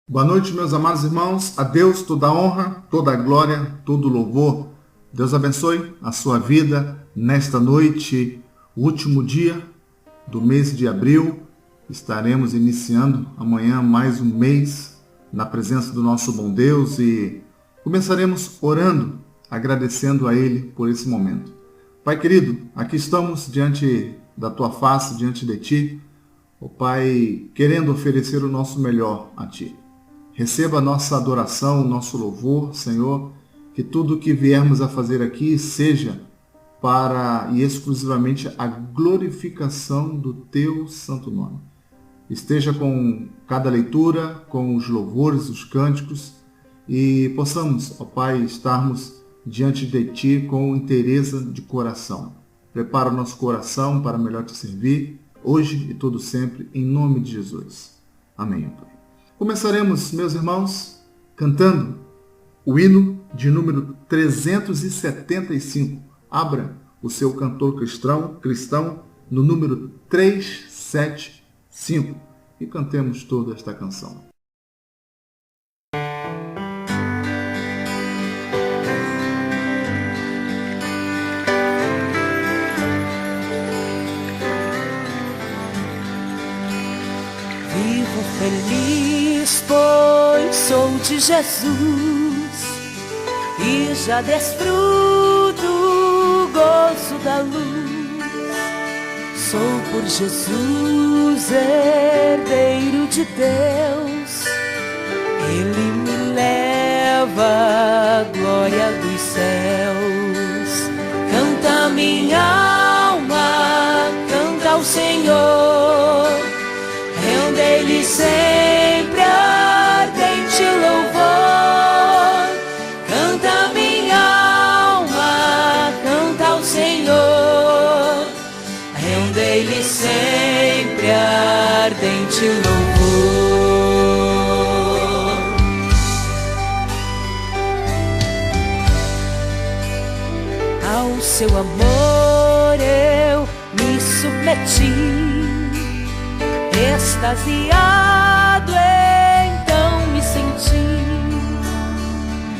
Boa noite, meus amados irmãos. A Deus toda a honra, toda a glória, todo o louvor. Deus abençoe a sua vida nesta noite, o último dia do mês de abril. Estaremos iniciando amanhã mais um mês na presença do nosso bom Deus e começaremos orando, agradecendo a Ele por esse momento. Pai querido, aqui estamos diante da Tua face, diante de Ti, ó Pai, querendo oferecer o nosso melhor a Ti. Receba a nossa adoração, o nosso louvor, Senhor, que tudo o que viermos a fazer aqui seja para e exclusivamente a glorificação do Teu santo nome. Esteja com cada leitura, com os louvores, os cânticos, e possamos, ó Pai, estarmos diante de Ti com inteireza de coração. Prepara o nosso coração para melhor Te servir, hoje e todo sempre, em nome de Jesus. Amém, Pai. Começaremos, meus irmãos, cantando o hino de número 375. Abra o seu cantor cristão no número 375 e cantemos toda esta canção. Vivo feliz, pois sou de Jesus e já desfruto o gozo da luz. Sou por Jesus herdeiro de Deus, Ele me leva à glória dos céus. Canta minha alma, canta ao Senhor, rende-lhe sempre ardente louvor. Canta minha alma, canta ao Senhor, rende-lhe sempre ardente louvor. Ao seu amor eu me submeti, extasiado então me senti.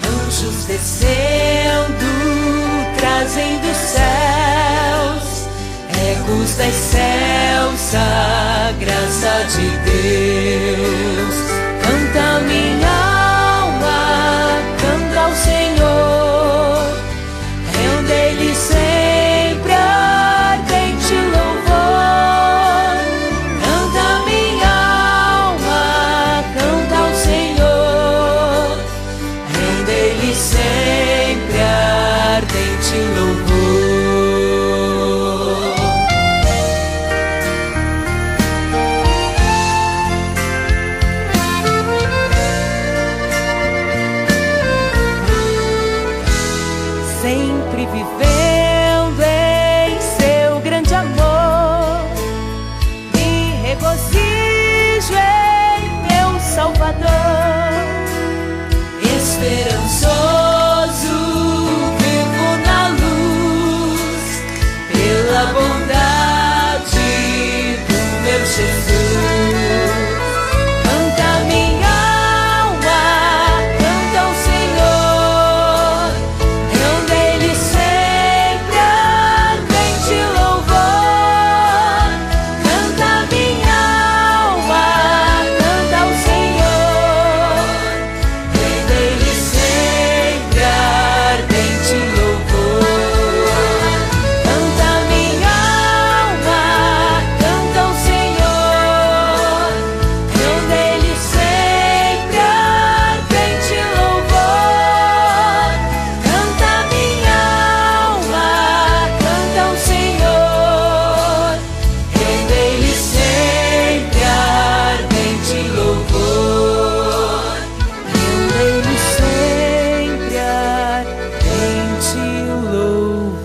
Anjos descendo, trazem dos céus ecos das celsa graça de Deus. Canta minha alma, canta ao Senhor, rende-lhe sempre ardente louvor. Canta minha alma, canta ao Senhor, rende-lhe sempre ardente louvor. Sempre vivendo em seu grande amor, me regozijo em meu Salvador. Esperançoso vivo na luz, pela bondade do meu Jesus. Canta minha alma, canta ao Senhor, rende-lhe sempre ardente louvor. Canta minha alma, canta ao Senhor, rende-lhe sempre ardente louvor. Canta minha alma, canta ao Senhor, rende-lhe sempre ardente louvor. Canta minha alma, canta ao Senhor, rende-lhe sempre ardente louvor. Rende-lhe sempre ardente louvor.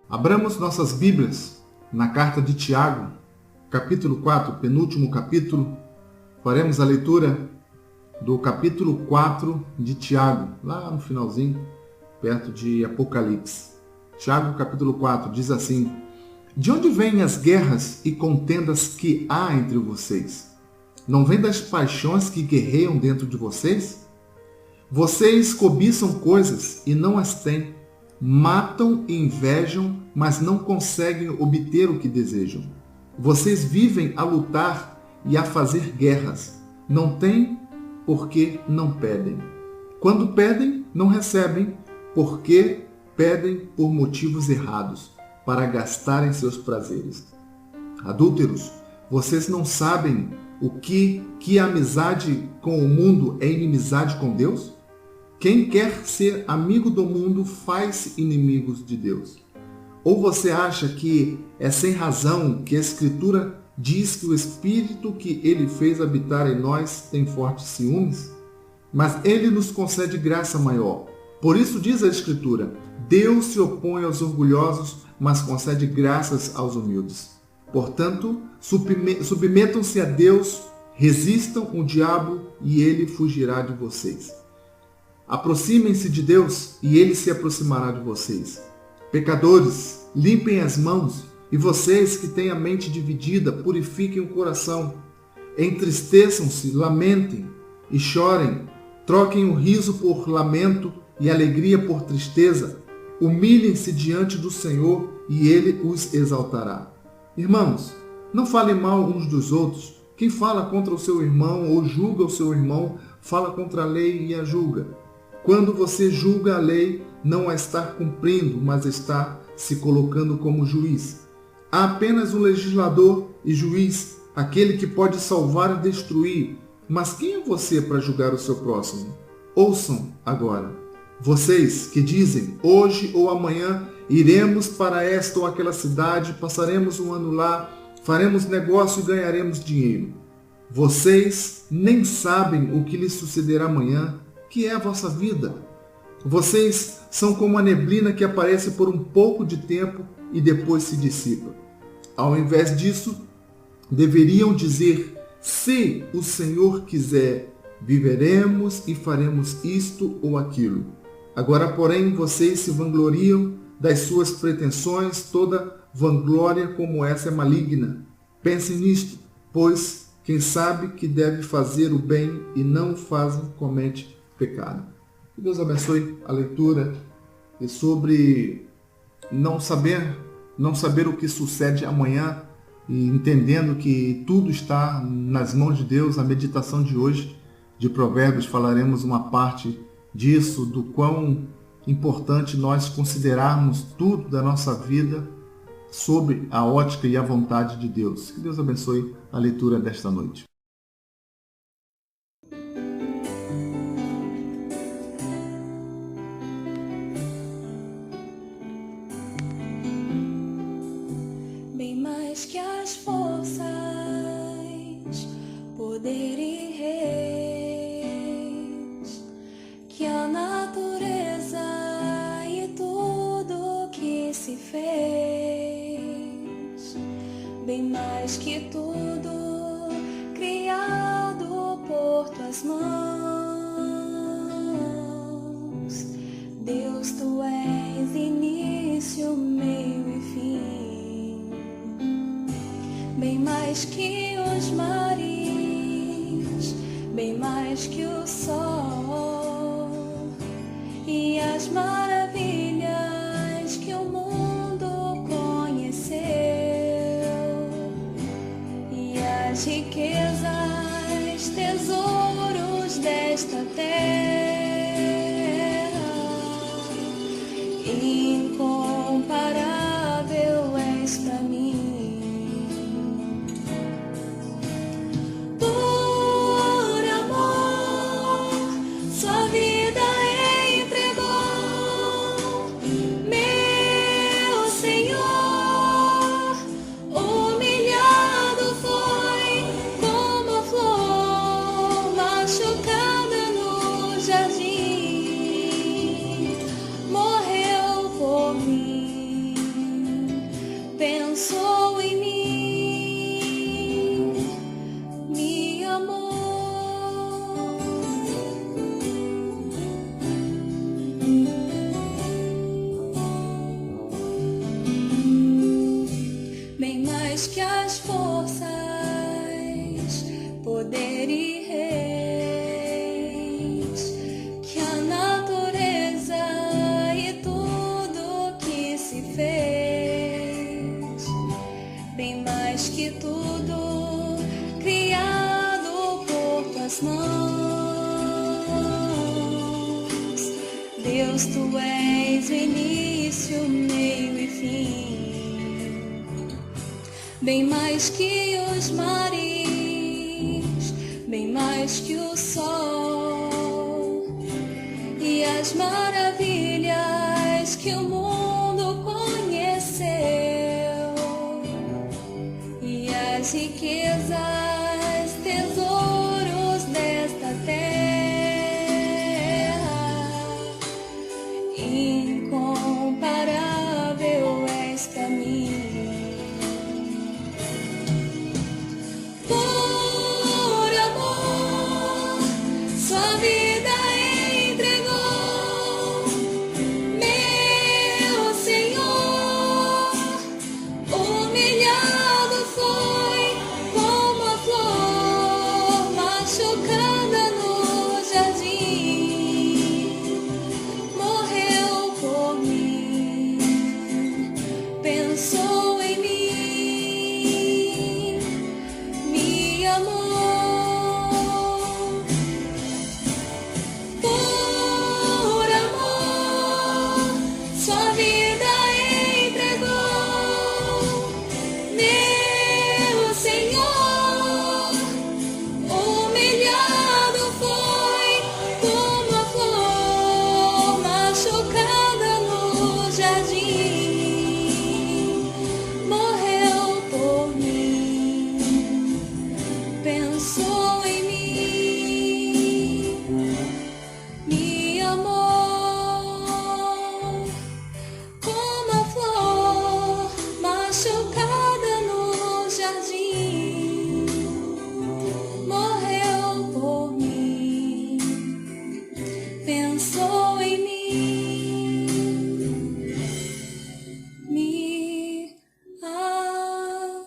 Abramos nossas Bíblias na carta de Tiago, capítulo 4, penúltimo capítulo. Faremos a leitura do capítulo 4 de Tiago, lá no finalzinho, perto de Apocalipse. Tiago capítulo 4 diz assim: de onde vêm as guerras e contendas que há entre vocês? Não vem das paixões que guerreiam dentro de vocês? Vocês cobiçam coisas e não as têm, matam e invejam, mas não conseguem obter o que desejam. Vocês vivem a lutar e a fazer guerras. Não têm porque não pedem. Quando pedem, não recebem, porque pedem por motivos errados, para gastarem seus prazeres. Adúlteros, vocês não sabem que a amizade com o mundo é inimizade com Deus? Quem quer ser amigo do mundo faz inimigos de Deus. Ou você acha que é sem razão que a Escritura diz que o Espírito que Ele fez habitar em nós tem fortes ciúmes? Mas Ele nos concede graça maior. Por isso diz a Escritura: Deus se opõe aos orgulhosos, mas concede graças aos humildes. Portanto, submetam-se a Deus, resistam o diabo e ele fugirá de vocês. Aproximem-se de Deus e ele se aproximará de vocês. Pecadores, limpem as mãos, e vocês que têm a mente dividida, purifiquem o coração. Entristeçam-se, lamentem e chorem. Troquem o riso por lamento e alegria por tristeza. Humilhem-se diante do Senhor e Ele os exaltará. Irmãos, não falem mal uns dos outros. Quem fala contra o seu irmão ou julga o seu irmão, fala contra a lei e a julga. Quando você julga a lei, não a está cumprindo, mas está se colocando como juiz. Há apenas um legislador e juiz, aquele que pode salvar e destruir. Mas quem é você para julgar o seu próximo? Ouçam agora. Vocês que dizem, hoje ou amanhã iremos para esta ou aquela cidade, passaremos um ano lá, faremos negócio e ganharemos dinheiro. Vocês nem sabem o que lhes sucederá amanhã, que é a vossa vida. Vocês são como a neblina que aparece por um pouco de tempo e depois se dissipa. Ao invés disso, deveriam dizer: se o Senhor quiser, viveremos e faremos isto ou aquilo. Agora, porém, vocês se vangloriam das suas pretensões, toda vanglória como essa é maligna. Pensem nisto, pois quem sabe que deve fazer o bem e não o faz, comete pecado. Que Deus abençoe a leitura e sobre não saber o que sucede amanhã, e entendendo que tudo está nas mãos de Deus. A meditação de hoje de Provérbios falaremos uma parte disso, do quão importante nós considerarmos tudo da nossa vida sob a ótica e a vontade de Deus. Que Deus abençoe a leitura desta noite. Bem mais que as forças, poder e reis, que a natureza e tudo que se fez, bem mais que tudo criado por tuas mãos. Deus, tu és início, meio e fim. Bem mais que os mares, bem mais que o sol e as maravilhas que o mundo conheceu, e as riquezas, tesouros desta terra. Incomparável és para mim. Pensou em mim, me amou. mais que as forças, poder e reis, que a natureza e tudo que se fez, bem mais que tudo criado por tuas mãos. Deus, tu és o início, meio e fim, bem mais que os mares, bem mais que o sol e as maravilhas que o mundo conheceu, e as riquezas, tesouros desta terra. Incomparável és pra mim. Por amor, sua vida entregou, meu Senhor. Humilhado foi como a flor machucada no jardim. Morreu por mim, pensou em mim, me amou. Por amor, sua vida entregou, meu Senhor. Humilhado foi como a flor machucada no jardim. Morreu por mim, pensou em mim, me amou. Como a flor machucada no jardim, morreu por mim, pensou em mim, me amou.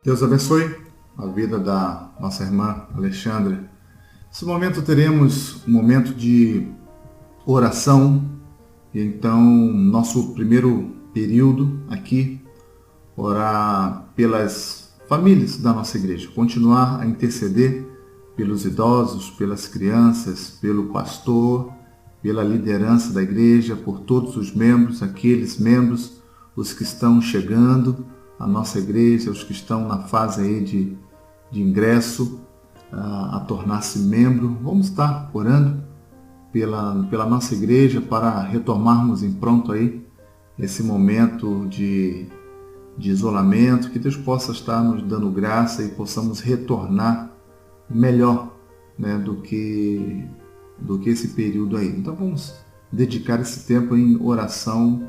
Deus abençoe a vida da nossa irmã Alexandre. Nesse momento teremos um momento de oração. E então, nosso primeiro período aqui, orar pelas famílias da nossa igreja, continuar a interceder pelos idosos, pelas crianças, pelo pastor, pela liderança da igreja, por todos os membros, aqueles membros, os que estão chegando à nossa igreja, os que estão na fase aí de ingresso a tornar-se membro. Vamos estar orando pela nossa igreja para retomarmos em pronto aí esse momento de isolamento, que Deus possa estar nos dando graça e possamos retornar melhor, né, do que esse período aí. Então vamos dedicar esse tempo em oração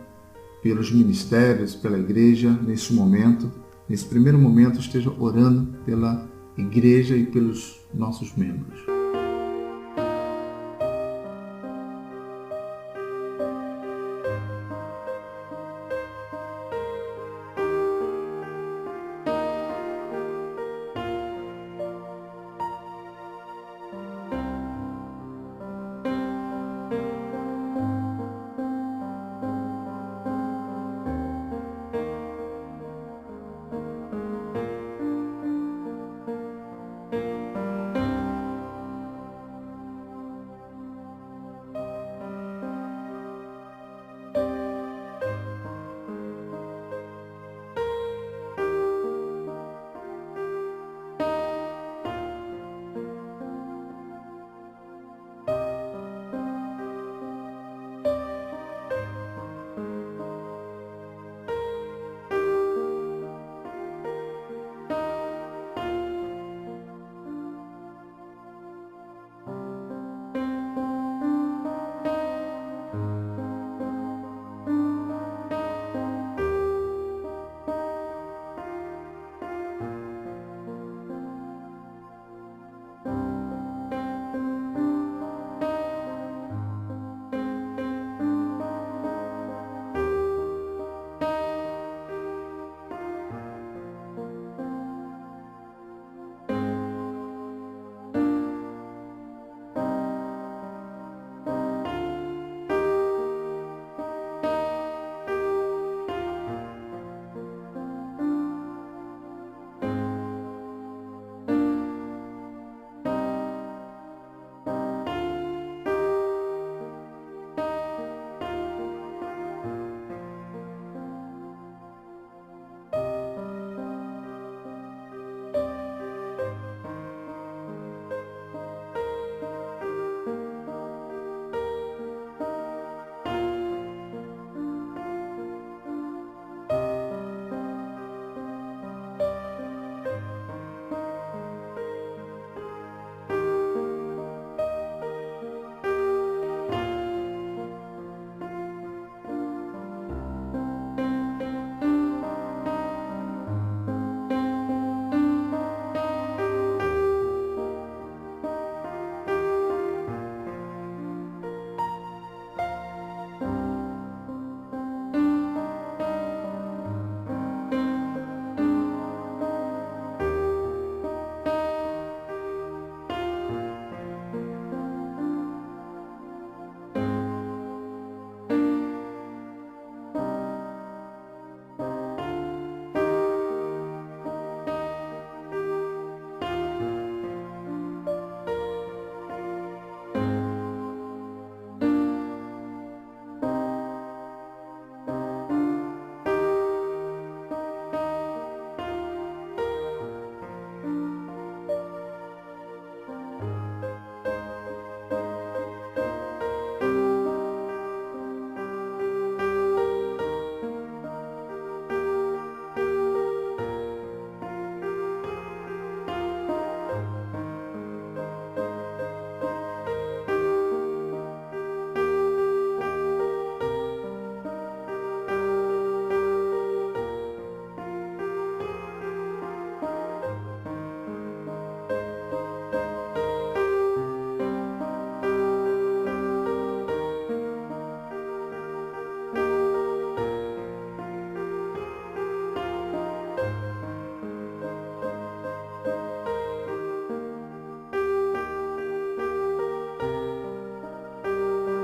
pelos ministérios, pela igreja, nesse momento. Nesse primeiro momento, esteja orando pela igreja e pelos nossos membros.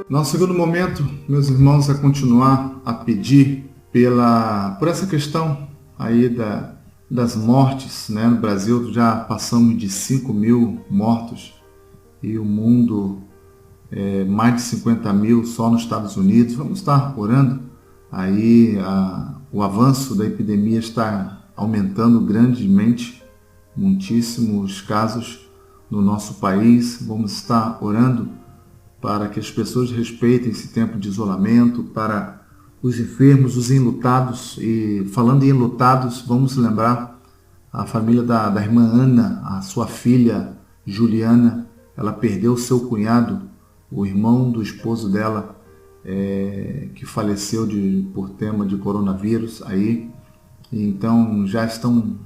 Nosso segundo momento, meus irmãos, é continuar a pedir por essa questão aí das mortes, né? No Brasil já passamos de 5.000 mortos e o mundo mais de 50.000 só nos Estados Unidos. Vamos estar orando aí, o avanço da epidemia está aumentando grandemente, muitíssimos casos no nosso país. Vamos estar orando para que as pessoas respeitem esse tempo de isolamento, para os enfermos, os enlutados. E falando em enlutados, vamos lembrar a família da irmã Ana, a sua filha Juliana. Ela perdeu seu cunhado, o irmão do esposo dela, que faleceu por tema de coronavírus aí. Então já estão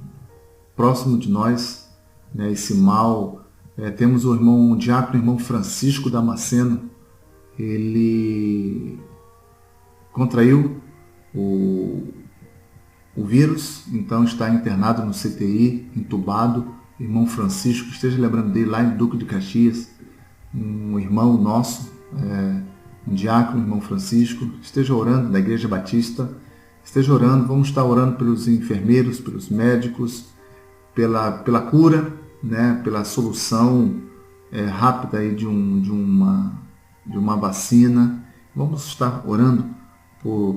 próximo de nós, né, esse mal. Temos o diácono irmão Francisco Damasceno. Ele contraiu o vírus, então está internado no CTI, entubado. Irmão Francisco, esteja lembrando dele lá em Duque de Caxias, um irmão nosso, um diácono, irmão Francisco. Esteja orando da Igreja Batista, esteja orando. Vamos estar orando pelos enfermeiros, pelos médicos, pela cura, né, pela solução rápida aí de uma vacina. Vamos estar orando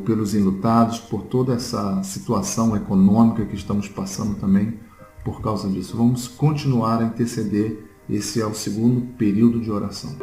pelos enlutados, por toda essa situação econômica que estamos passando também por causa disso. Vamos continuar a interceder. Esse é o segundo período de oração.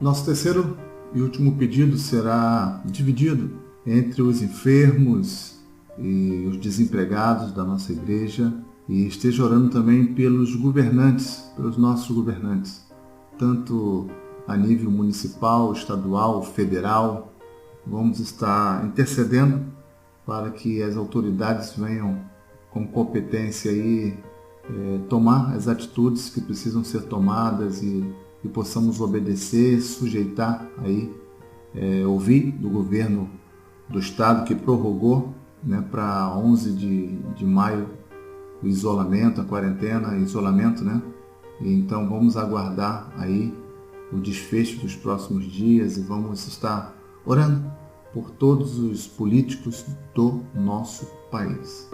Nosso terceiro e último pedido será dividido entre os enfermos e os desempregados da nossa igreja, e esteja orando também pelos governantes, pelos nossos governantes, tanto a nível municipal, estadual, federal. Vamos estar intercedendo para que as autoridades venham com competência aí tomar as atitudes que precisam ser tomadas e possamos obedecer, sujeitar aí, ouvir do governo do estado que prorrogou, né, para 11 de maio o isolamento, a quarentena, isolamento, né? E então vamos aguardar aí o desfecho dos próximos dias e vamos estar orando por todos os políticos do nosso país.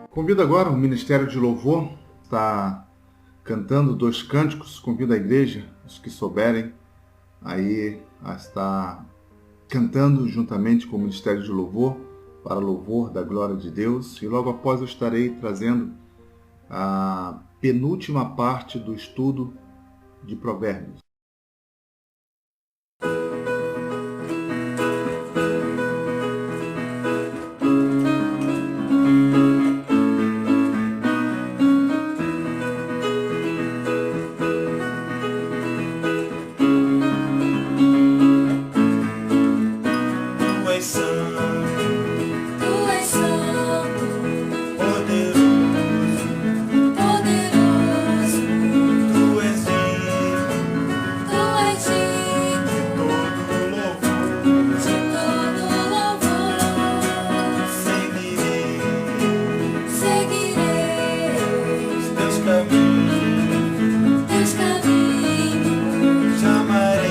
Convido agora o Ministério de Louvor, está cantando 2 cânticos, convido a igreja, os que souberem, aí a estar cantando juntamente com o Ministério de Louvor, para louvor da glória de Deus, e logo após eu estarei trazendo a penúltima parte do estudo de Provérbios. Chamarei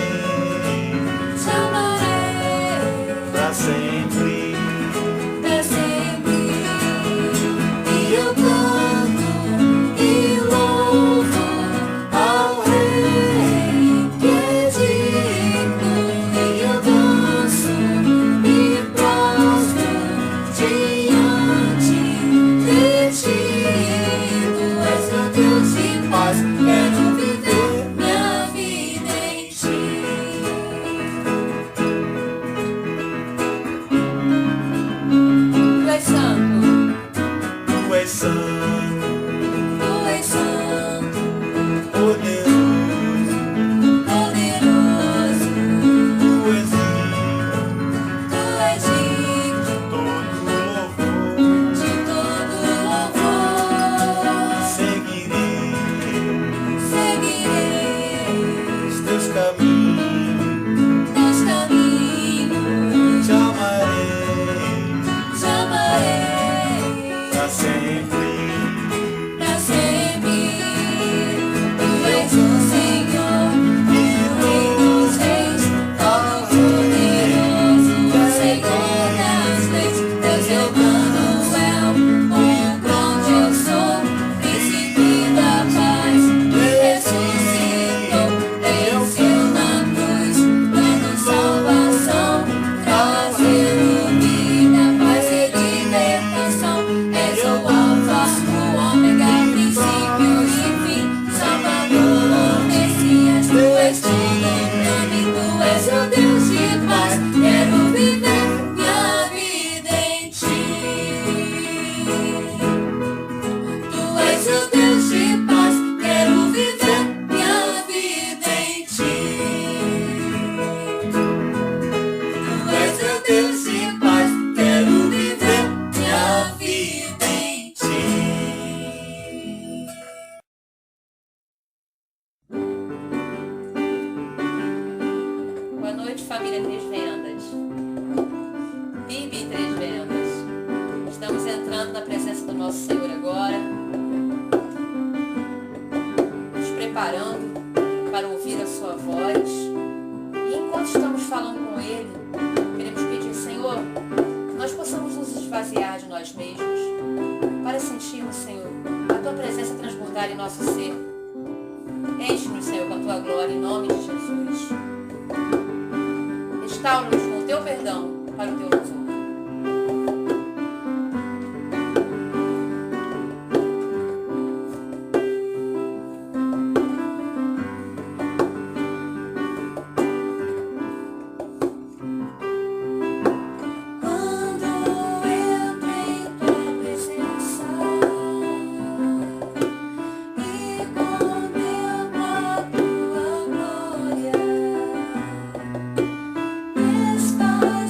sempre. pra sempre. E eu canto e louvo ao Rei que é digno. E eu danço e prostro diante de ti. Tu és meu Deus de paz, quero viver minha vida em ti. Tu és santo, Tu és santo, tu és santo, poderoso, poderoso, tu és digno tu és digno de todo louvor. de todo louvor. Seguirei Seguirei os teus caminhos, teus caminhos, te amarei pra para sempre. sempre. Tu és o Senhor, o Rei dos Reis, todo-poderoso, Senhor das leis. Deus Emanuel, o grande eu sou, príncipe da paz, que ressuscitou, venceu na cruz, dando salvação, trazendo vida, paz e libertação. És o Alfa, o Ômega, princípio e fim, Salvador, Messias. Tu és tudo pra mim, tu és o Deus de paz. Quero viver minha vida em ti. Tu és o Deus de paz, quero viver minha vida em ti. Tu és o Deus de paz, quero viver minha vida em ti. Boa noite, família Três Vendas. Bibi Três Vendas. Estamos entrando na presença do nosso Senhor agora, nos preparando para ouvir a sua voz. E enquanto estamos falando com Ele, queremos pedir, Senhor, que nós possamos nos esvaziar de nós mesmos, para sentirmos, Senhor, a Tua presença transbordar em nosso ser. Enche-nos, Senhor, com a Tua glória, em nome de Jesus. Restaura-nos com o Teu perdão para o Teu louvor. Quando entro em Tua presença e contemplo a Tua glória, esvaziando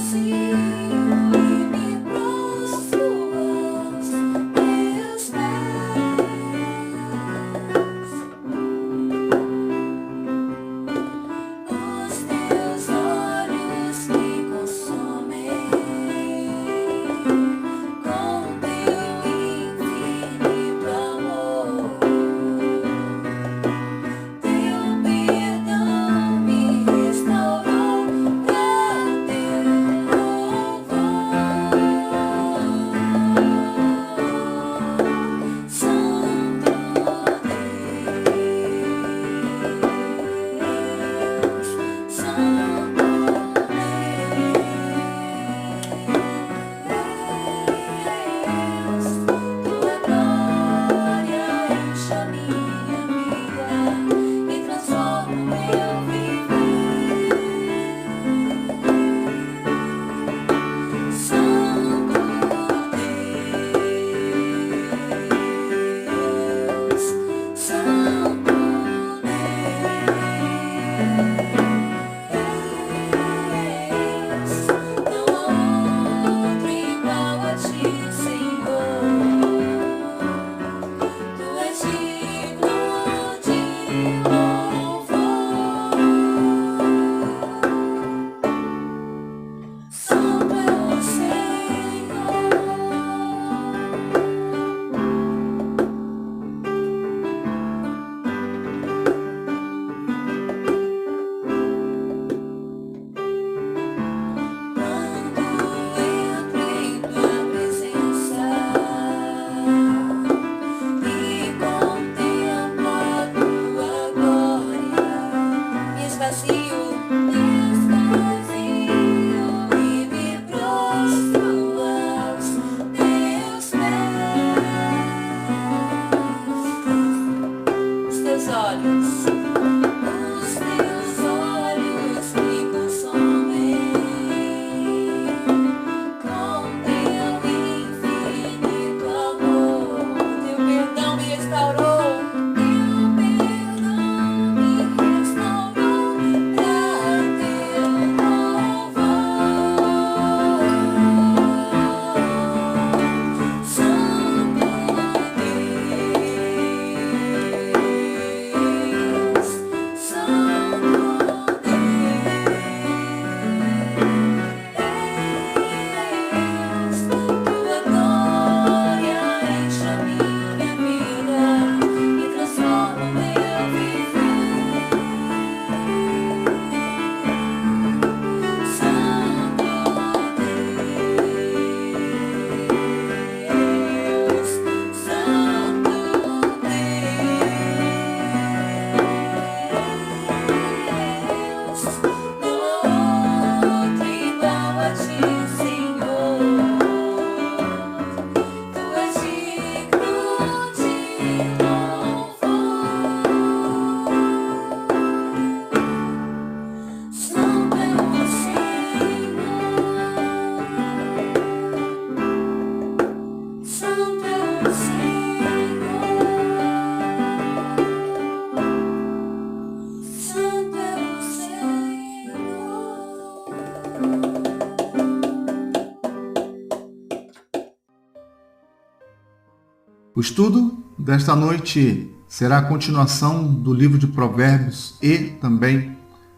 O estudo desta noite será a continuação do livro de Provérbios e também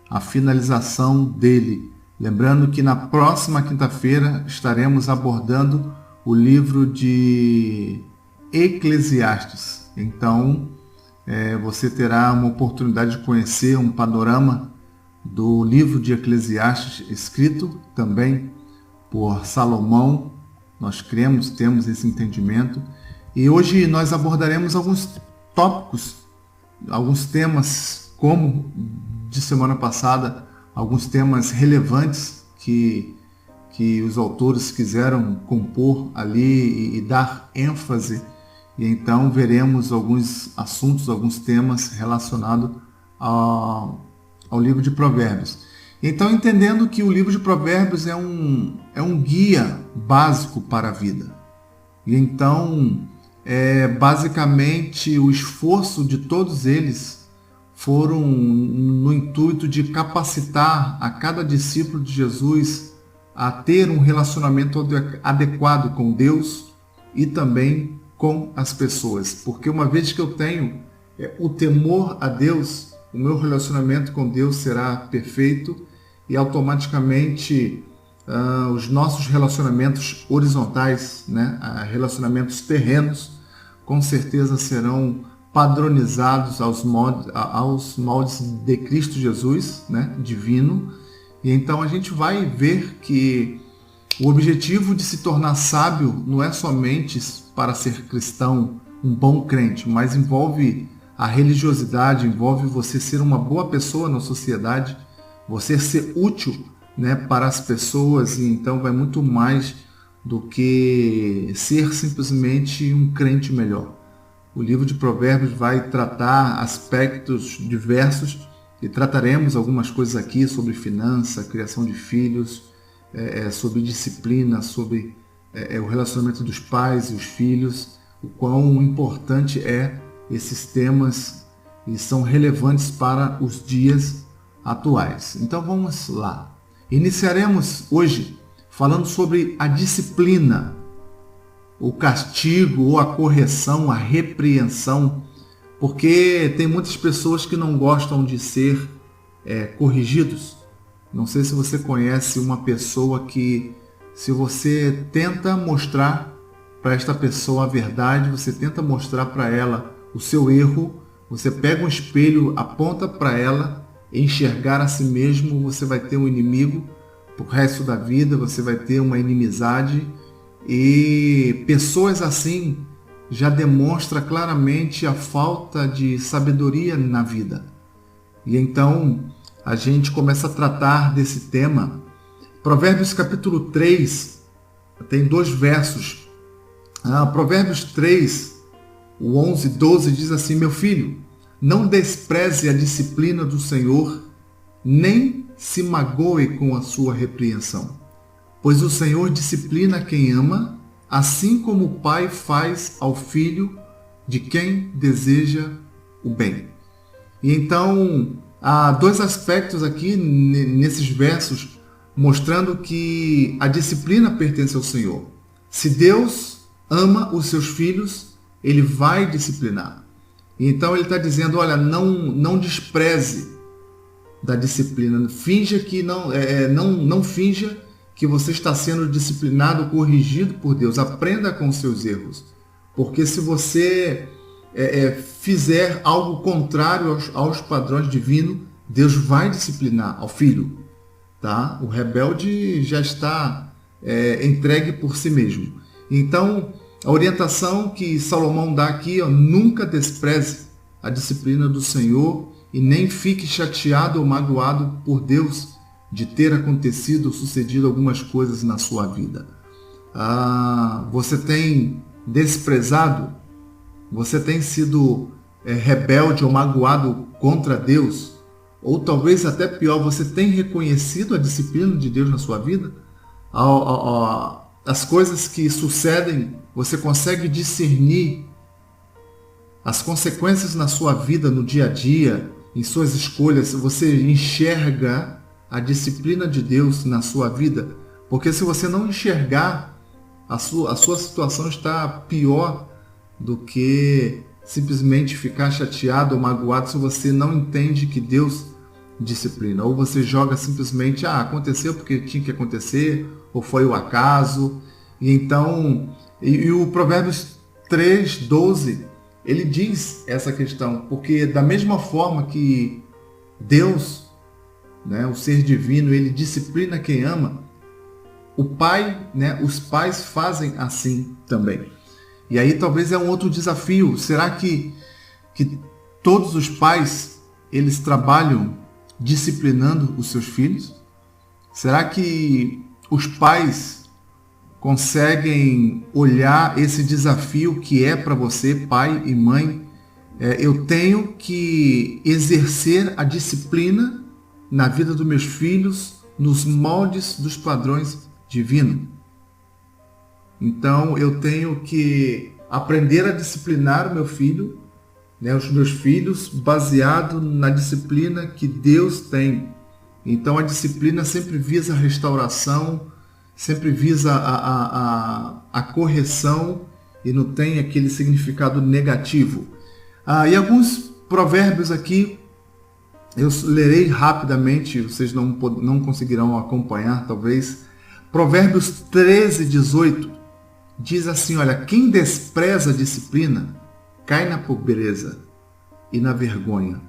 a finalização dele. Lembrando que na próxima quinta-feira estaremos abordando o livro de Eclesiastes. Então, você terá uma oportunidade de conhecer um panorama do livro de Eclesiastes, escrito também por Salomão. Nós cremos, temos esse entendimento. E hoje nós abordaremos alguns tópicos, alguns temas, como de semana passada, alguns temas relevantes que os autores quiseram compor ali e dar ênfase. E então veremos alguns assuntos, alguns temas relacionados ao livro de Provérbios. Então, entendendo que o livro de Provérbios é um guia básico para a vida. E então, basicamente, o esforço de todos eles foram no intuito de capacitar a cada discípulo de Jesus a ter um relacionamento adequado com Deus e também com as pessoas. Porque uma vez que eu tenho o temor a Deus, o meu relacionamento com Deus será perfeito e automaticamente os nossos relacionamentos horizontais, relacionamentos terrenos, com certeza serão padronizados aos moldes de Cristo Jesus, divino. E então a gente vai ver que o objetivo de se tornar sábio não é somente para ser cristão, um bom crente, mas envolve a religiosidade, envolve você ser uma boa pessoa na sociedade, você ser útil, para as pessoas, e então vai muito mais do que ser simplesmente um crente melhor. O livro de Provérbios vai tratar aspectos diversos e trataremos algumas coisas aqui sobre finança, criação de filhos, sobre disciplina, sobre o relacionamento dos pais e os filhos, o quão importante esses temas e são relevantes para os dias atuais. Então vamos lá. Iniciaremos hoje falando sobre a disciplina, o castigo ou a correção, a repreensão, porque tem muitas pessoas que não gostam de ser corrigidos. Não sei se você conhece uma pessoa que, se você tenta mostrar para esta pessoa a verdade, você tenta mostrar para ela o seu erro, você pega um espelho, aponta para ela, enxergar a si mesmo, você vai ter um inimigo pro resto da vida, você vai ter uma inimizade. E pessoas assim já demonstram claramente a falta de sabedoria na vida. E então a gente começa a tratar desse tema. Provérbios capítulo 3, tem 2 versos. Provérbios 3, o 11 e 12 diz assim: meu filho, não despreze a disciplina do Senhor, nem se magoe com a sua repreensão. Pois o Senhor disciplina quem ama, assim como o pai faz ao filho de quem deseja o bem. E então, há 2 aspectos aqui nesses versos, mostrando que a disciplina pertence ao Senhor. Se Deus ama os seus filhos, Ele vai disciplinar. Então ele está dizendo, olha, não despreze da disciplina. Finja que não finja que você está sendo disciplinado, corrigido por Deus. Aprenda com os seus erros. Porque se você fizer algo contrário aos padrões divinos, Deus vai disciplinar ao filho. Tá? O rebelde já está entregue por si mesmo. Então, a orientação que Salomão dá aqui, nunca despreze a disciplina do Senhor e nem fique chateado ou magoado por Deus de ter acontecido ou sucedido algumas coisas na sua vida. Você tem desprezado, você tem sido rebelde ou magoado contra Deus, ou talvez até pior, você tem reconhecido a disciplina de Deus na sua vida? As coisas que sucedem, você consegue discernir as consequências na sua vida, no dia a dia, em suas escolhas, você enxerga a disciplina de Deus na sua vida? Porque se você não enxergar, a sua situação está pior do que simplesmente ficar chateado ou magoado se você não entende que Deus disciplina. Ou você joga simplesmente, aconteceu porque tinha que acontecer, ou foi o acaso. E então, e o Provérbios 3:12, ele diz essa questão, porque da mesma forma que Deus, né, o ser divino, ele disciplina quem ama, o pai, né, os pais fazem assim também. E aí talvez é um outro desafio. Será que todos os pais, eles trabalham disciplinando os seus filhos? Será que os pais conseguem olhar esse desafio que é para você, pai e mãe? Eu tenho que exercer a disciplina na vida dos meus filhos, nos moldes dos padrões divinos. Então eu tenho que aprender a disciplinar o meu filho, né, os meus filhos, baseado na disciplina que Deus tem. Então a disciplina sempre visa a restauração, sempre visa a correção e não tem aquele significado negativo. E alguns provérbios aqui, eu lerei rapidamente, vocês não conseguirão acompanhar talvez. Provérbios 13:18 diz assim, olha, quem despreza a disciplina cai na pobreza e na vergonha,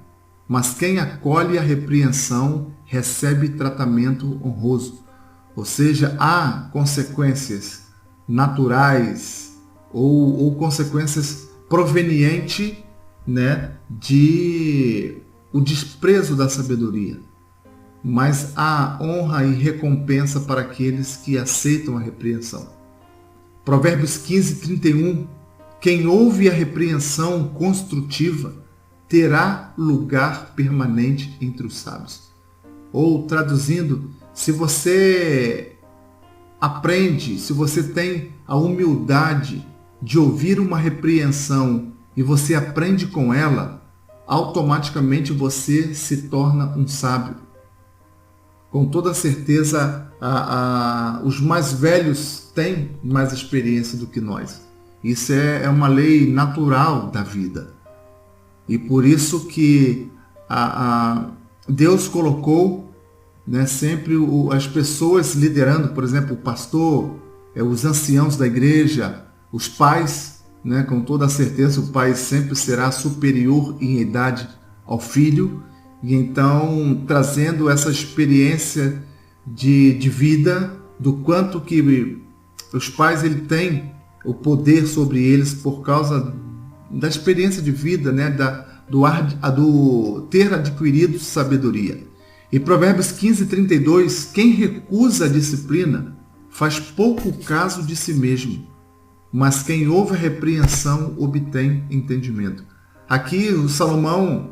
mas quem acolhe a repreensão recebe tratamento honroso. Ou seja, há consequências naturais ou consequências provenientes, né, de o desprezo da sabedoria. Mas há honra e recompensa para aqueles que aceitam a repreensão. Provérbios 15:31, quem ouve a repreensão construtiva terá lugar permanente entre os sábios. Ou traduzindo, se você aprende, se você tem a humildade de ouvir uma repreensão e você aprende com ela, automaticamente você se torna um sábio. Com toda certeza, os mais velhos têm mais experiência do que nós. Isso é uma lei natural da vida. E por isso que Deus colocou, né, sempre as pessoas liderando, por exemplo, o pastor, os anciãos da igreja, os pais, né, com toda certeza o pai sempre será superior em idade ao filho. E então, trazendo essa experiência de vida, do quanto que os pais ele têm o poder sobre eles por causa da experiência de vida, né, do ter adquirido sabedoria. E Provérbios 15:32, quem recusa a disciplina faz pouco caso de si mesmo, mas quem ouve a repreensão obtém entendimento. Aqui o Salomão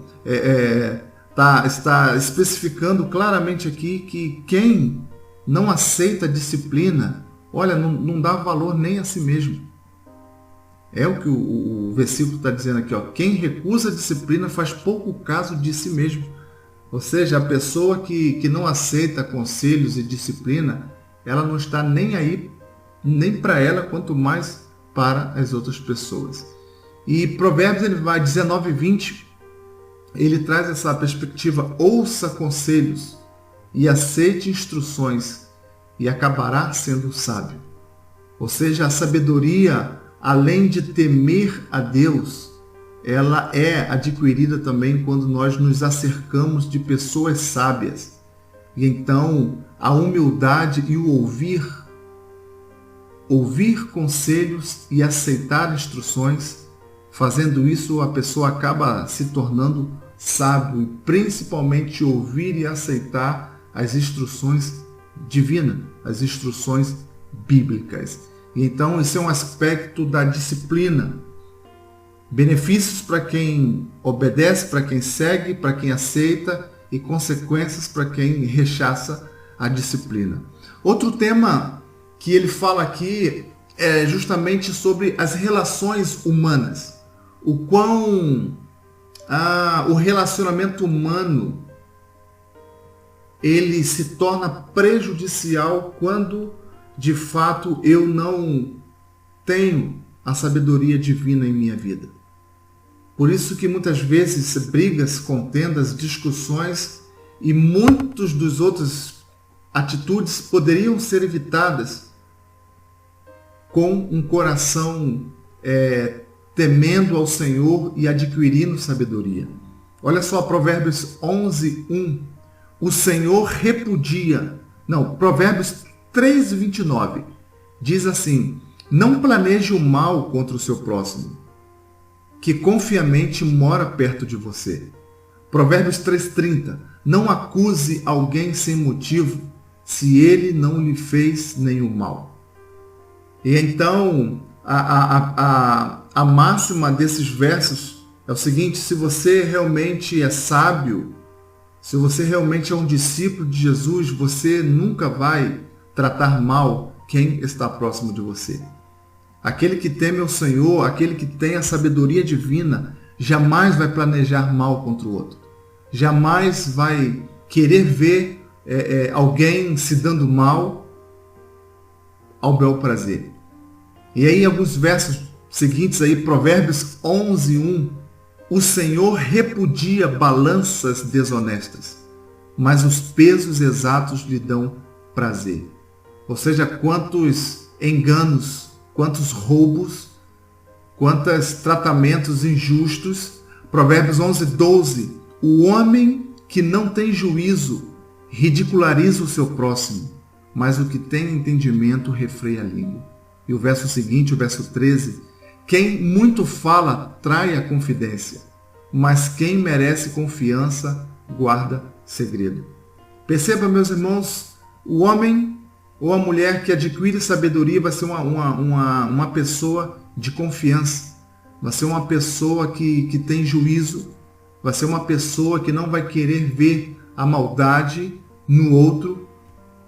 está especificando claramente aqui que quem não aceita a disciplina, olha, não dá valor nem a si mesmo. É o que o versículo está dizendo aqui, ó. Quem recusa a disciplina faz pouco caso de si mesmo. Ou seja, a pessoa que não aceita conselhos e disciplina, ela não está nem aí, nem para ela, quanto mais para as outras pessoas. E Provérbios ele vai 19:20, ele traz essa perspectiva: ouça conselhos e aceite instruções e acabará sendo sábio. Ou seja, a sabedoria, além de temer a Deus, ela é adquirida também quando nós nos acercamos de pessoas sábias. E então a humildade e o ouvir conselhos e aceitar instruções, fazendo isso a pessoa acaba se tornando sábio, e principalmente ouvir e aceitar as instruções divinas, as instruções bíblicas. E então esse é um aspecto da disciplina. Benefícios para quem obedece, para quem segue, para quem aceita, e consequências para quem rechaça a disciplina. Outro tema que ele fala aqui é justamente sobre as relações humanas. O quão o relacionamento humano ele se torna prejudicial quando de fato eu não tenho a sabedoria divina em minha vida. Por isso que muitas vezes brigas, contendas, discussões e muitos dos outros atitudes poderiam ser evitadas com um coração temendo ao Senhor e adquirindo sabedoria. Olha só, Provérbios 11:1. O Senhor repudia. Não, Provérbios 3:29. Diz assim: não planeje o mal contra o seu próximo, que confiamente mora perto de você. Provérbios 3:30. Não acuse alguém sem motivo, se ele não lhe fez nenhum mal. E então, a máxima desses versos é o seguinte: se você realmente é sábio, se você realmente é um discípulo de Jesus, você nunca vai tratar mal quem está próximo de você. Aquele que teme ao Senhor, aquele que tem a sabedoria divina, jamais vai planejar mal contra o outro. Jamais vai querer ver alguém se dando mal ao bel prazer. E aí, alguns versos seguintes aí, Provérbios 11:1. O Senhor repudia balanças desonestas, mas os pesos exatos lhe dão prazer. Ou seja, quantos enganos, quantos roubos, quantos tratamentos injustos. Provérbios 11:12. O homem que não tem juízo ridiculariza o seu próximo, mas o que tem entendimento refreia a língua. E o verso seguinte, o verso 13. Quem muito fala trai a confidência, mas quem merece confiança guarda segredo. Perceba, meus irmãos, o homem ou a mulher que adquire sabedoria vai ser uma pessoa de confiança, vai ser uma pessoa que tem juízo, vai ser uma pessoa que não vai querer ver a maldade no outro,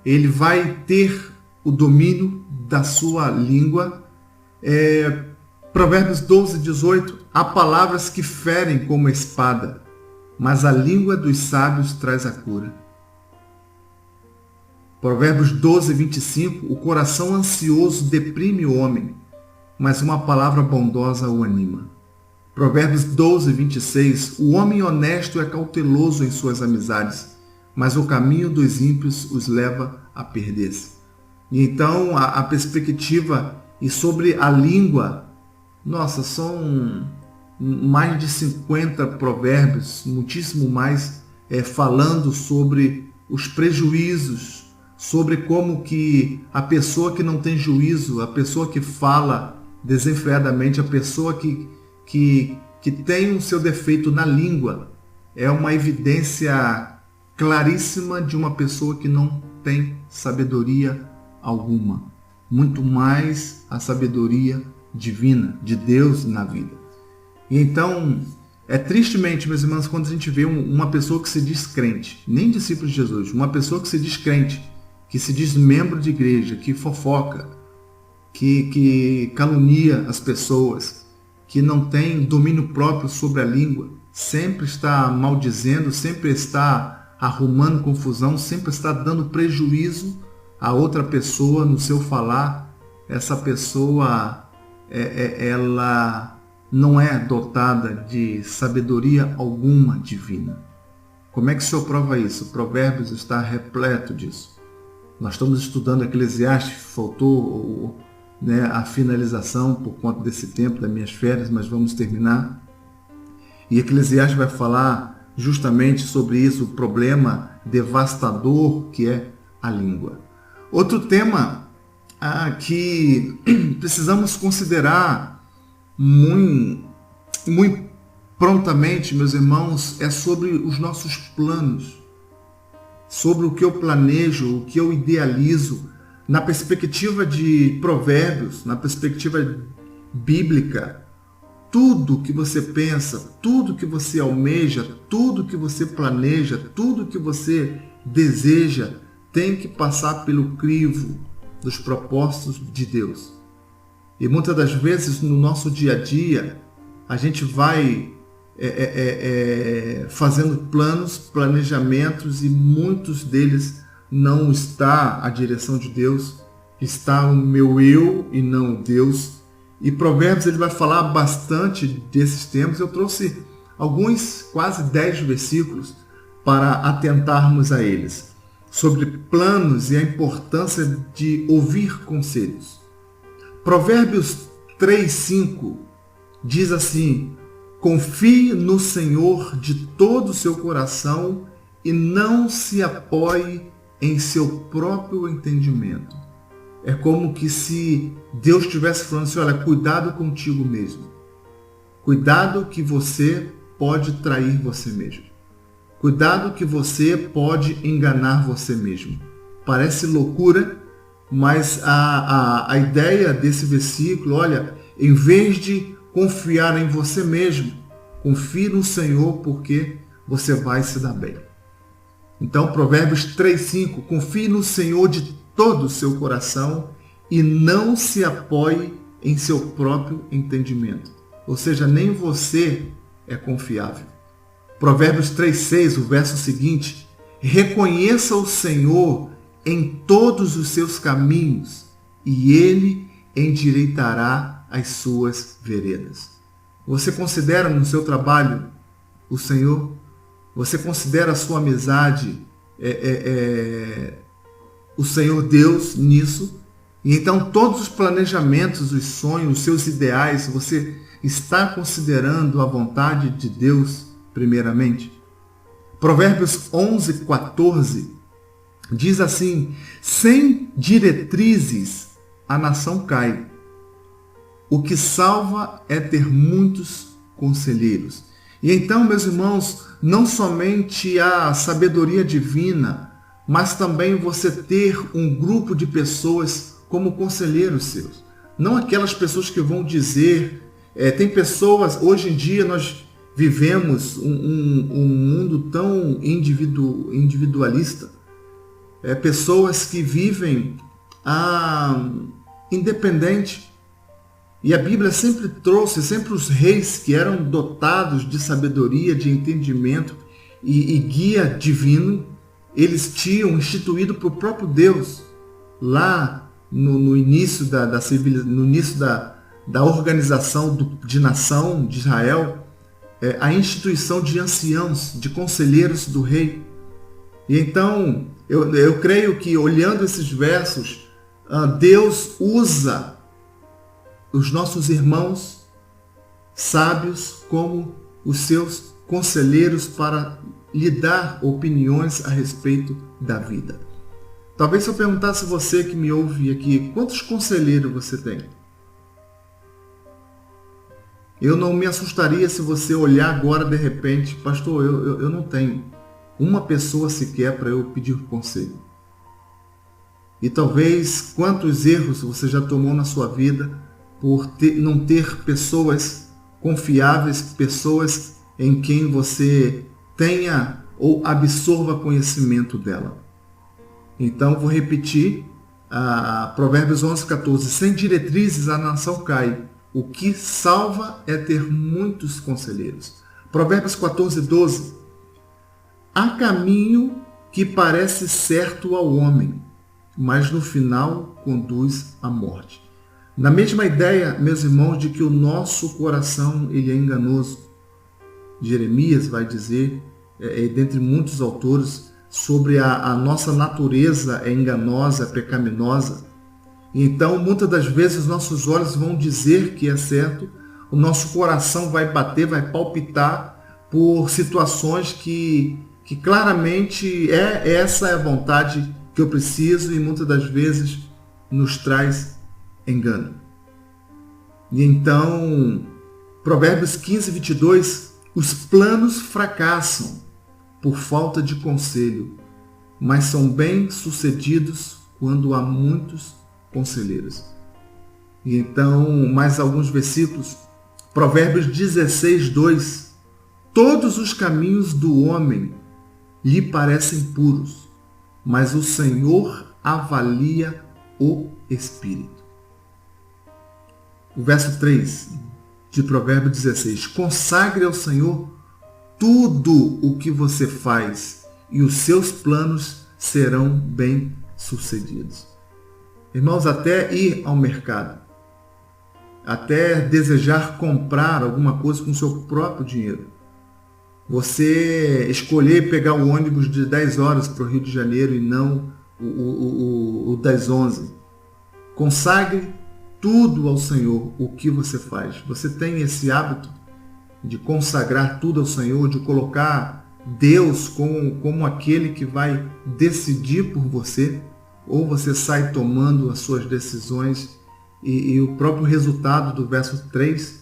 ele vai ter o domínio da sua língua. Provérbios 12:18. Há palavras que ferem como espada, mas a língua dos sábios traz a cura. Provérbios 12:25. O coração ansioso deprime o homem, mas uma palavra bondosa o anima. Provérbios 12:26. O homem honesto é cauteloso em suas amizades, mas o caminho dos ímpios os leva a perder-se. E então a perspectiva e sobre a língua, nossa, são mais de 50 provérbios, muitíssimo mais, falando sobre os prejuízos, sobre como que a pessoa que não tem juízo, a pessoa que fala desenfreadamente, a pessoa que tem o seu defeito na língua, é uma evidência claríssima de uma pessoa que não tem sabedoria alguma, muito mais a sabedoria divina de Deus na vida. E então, tristemente, meus irmãos, quando a gente vê uma pessoa que se diz crente, nem discípulo de Jesus, uma pessoa que se diz crente, que se diz membro de igreja, que fofoca, que calunia as pessoas, que não tem domínio próprio sobre a língua, sempre está maldizendo, sempre está arrumando confusão, sempre está dando prejuízo a outra pessoa no seu falar. Essa pessoa, ela não é dotada de sabedoria alguma divina. Como é que se prova isso? Provérbios está repleto disso. Nós estamos estudando Eclesiastes, faltou a finalização por conta desse tempo das minhas férias, mas vamos terminar. E Eclesiastes vai falar justamente sobre isso, o problema devastador que é a língua. Outro tema que precisamos considerar muito prontamente, meus irmãos, é sobre os nossos planos, sobre o que eu planejo, o que eu idealizo, na perspectiva de Provérbios, na perspectiva bíblica. Tudo que você pensa, tudo que você almeja, tudo que você planeja, tudo que você deseja, tem que passar pelo crivo dos propósitos de Deus. E muitas das vezes no nosso dia a dia, a gente vai fazendo planos, planejamentos, e muitos deles não está a direção de Deus, está o meu eu e não o Deus. E Provérbios ele vai falar bastante desses temas. Eu trouxe alguns, quase 10 versículos, para atentarmos a eles, sobre planos e a importância de ouvir conselhos. Provérbios 3:5 diz assim: confie no Senhor de todo o seu coração e não se apoie em seu próprio entendimento. É como que se Deus estivesse falando assim: olha, cuidado contigo mesmo. Cuidado que você pode trair você mesmo. Cuidado que você pode enganar você mesmo. Parece loucura, mas a ideia desse versículo, olha, em vez de confiar em você mesmo, confie no Senhor, porque você vai se dar bem. Então, Provérbios 3:5, confie no Senhor de todo o seu coração e não se apoie em seu próprio entendimento. Ou seja, nem você é confiável. Provérbios 3:6, o verso seguinte: reconheça o Senhor em todos os seus caminhos e Ele endireitará as suas veredas. Você considera no seu trabalho o Senhor? Você considera a sua amizade o Senhor Deus nisso? E então todos os planejamentos, os sonhos, os seus ideais, você está considerando a vontade de Deus primeiramente? Provérbios 11:14 diz assim: sem diretrizes a nação cai. O que salva é ter muitos conselheiros. E então, meus irmãos, não somente a sabedoria divina, mas também você ter um grupo de pessoas como conselheiros seus. Não aquelas pessoas que vão dizer... tem pessoas, hoje em dia nós vivemos um mundo tão individualista. Pessoas que vivem independente. E a Bíblia sempre trouxe, sempre os reis que eram dotados de sabedoria, de entendimento e guia divino, eles tinham instituído para o próprio Deus, lá no início da civilização, no início da organização de nação de Israel, a instituição de anciãos, de conselheiros do rei. E então, eu creio que olhando esses versos, Deus usa os nossos irmãos sábios como os seus conselheiros para lhe dar opiniões a respeito da vida. Talvez se eu perguntasse a você que me ouve aqui, quantos conselheiros você tem? Eu não me assustaria se você olhar agora de repente: pastor, eu não tenho uma pessoa sequer para eu pedir conselho. E talvez quantos erros você já tomou na sua vida por não ter pessoas confiáveis, pessoas em quem você tenha ou absorva conhecimento dela. Então, vou repetir, Provérbios 11:14, sem diretrizes a nação cai, o que salva é ter muitos conselheiros. Provérbios 14:12, há caminho que parece certo ao homem, mas no final conduz à morte. Na mesma ideia, meus irmãos, de que o nosso coração ele é enganoso. Jeremias vai dizer, dentre muitos autores, sobre a nossa natureza é enganosa, é pecaminosa. Então, muitas das vezes, os nossos olhos vão dizer que é certo, o nosso coração vai bater, vai palpitar por situações que claramente essa é a vontade que eu preciso, e muitas das vezes nos traz engano. E então, Provérbios 15:22, os planos fracassam por falta de conselho, mas são bem-sucedidos quando há muitos conselheiros. E então, mais alguns versículos, Provérbios 16:2, todos os caminhos do homem lhe parecem puros, mas o Senhor avalia o espírito. O verso 3 de Provérbios 16. Consagre ao Senhor tudo o que você faz e os seus planos serão bem-sucedidos. Irmãos, até ir ao mercado. até desejar comprar alguma coisa com seu próprio dinheiro. Você escolher pegar o ônibus de 10 horas para o Rio de Janeiro e não o das 11. Consagre tudo ao Senhor o que você faz. Você tem esse hábito de consagrar tudo ao Senhor, de colocar Deus como aquele que vai decidir por você, ou você sai tomando as suas decisões e o próprio resultado do verso 3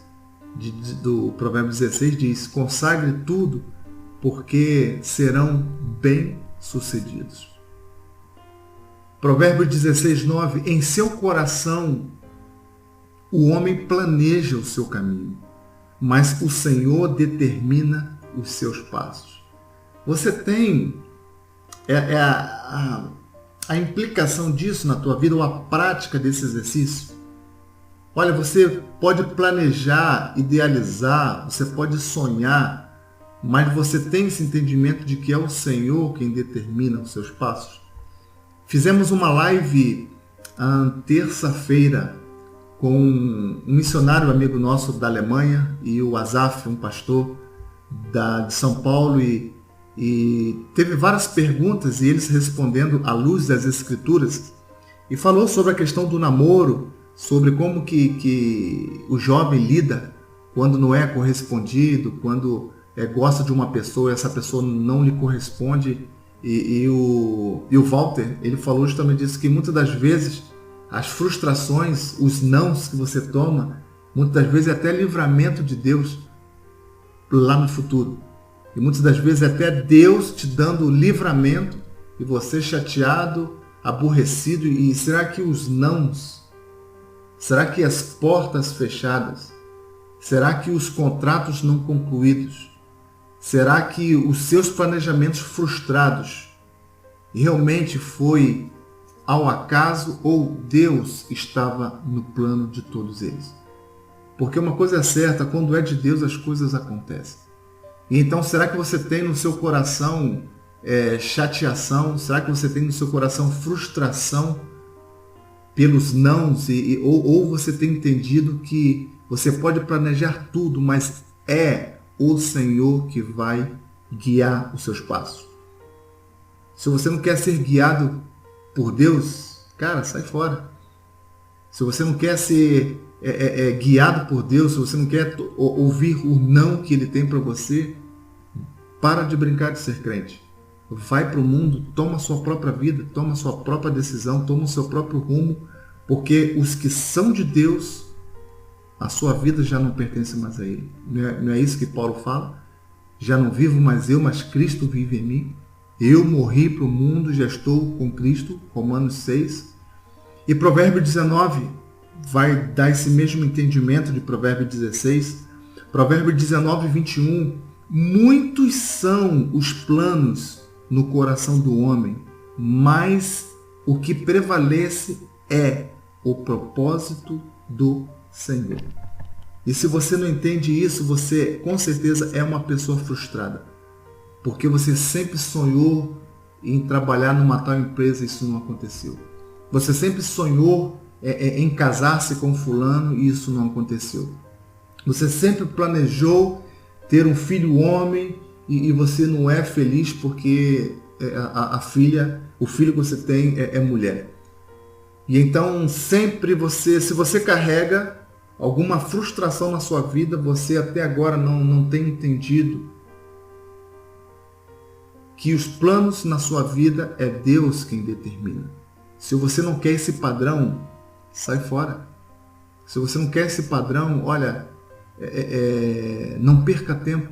do Provérbio 16 diz: consagre tudo, porque serão bem-sucedidos. Provérbio 16, 9: em seu coração o homem planeja o seu caminho, mas o Senhor determina os seus passos. Você tem a implicação disso na tua vida, ou a prática desse exercício? Olha, você pode planejar, idealizar, você pode sonhar, mas você tem esse entendimento de que é o Senhor quem determina os seus passos? Fizemos uma live terça-feira com um missionário amigo nosso da Alemanha e o Asaf, um pastor de São Paulo, e teve várias perguntas e eles respondendo à luz das Escrituras, e falou sobre a questão do namoro, sobre como que o jovem lida quando não é correspondido, quando gosta de uma pessoa e essa pessoa não lhe corresponde. E o Walter, ele falou justamente disso, que muitas das vezes as frustrações, os nãos que você toma, muitas das vezes é até livramento de Deus lá no futuro. E muitas das vezes é até Deus te dando livramento e você chateado, aborrecido. E será que os nãos, será que as portas fechadas, será que os contratos não concluídos, será que os seus planejamentos frustrados realmente foi ao acaso ou Deus estava no plano de todos eles? Porque uma coisa é certa, quando é de Deus as coisas acontecem. E então será que você tem no seu coração chateação? Será que você tem no seu coração frustração pelos nãos? Ou você tem entendido que você pode planejar tudo, mas é o Senhor que vai guiar os seus passos? Se você não quer ser guiado por Deus, cara, sai fora. Se você não quer ser guiado por Deus, se você não quer ouvir o não que Ele tem para você, para de brincar de ser crente. Vai para o mundo, toma a sua própria vida, toma a sua própria decisão, toma o seu próprio rumo, porque os que são de Deus, a sua vida já não pertence mais a Ele. Não é isso que Paulo fala? Já não vivo mais eu, mas Cristo vive em mim. Eu morri para o mundo, já estou com Cristo, Romanos 6. E Provérbio 19 vai dar esse mesmo entendimento de Provérbio 16. Provérbio 19, 21. Muitos são os planos no coração do homem, mas o que prevalece é o propósito do Senhor. E se você não entende isso, você com certeza é uma pessoa frustrada. Porque você sempre sonhou em trabalhar numa tal empresa e isso não aconteceu. Você sempre sonhou em casar-se com fulano e isso não aconteceu. Você sempre planejou ter um filho homem e você não é feliz porque o filho que você tem é mulher. E então sempre se você carrega alguma frustração na sua vida, você até agora não tem entendido que os planos na sua vida é Deus quem determina. Se você não quer esse padrão, sai fora. Se você não quer esse padrão, olha, não perca tempo.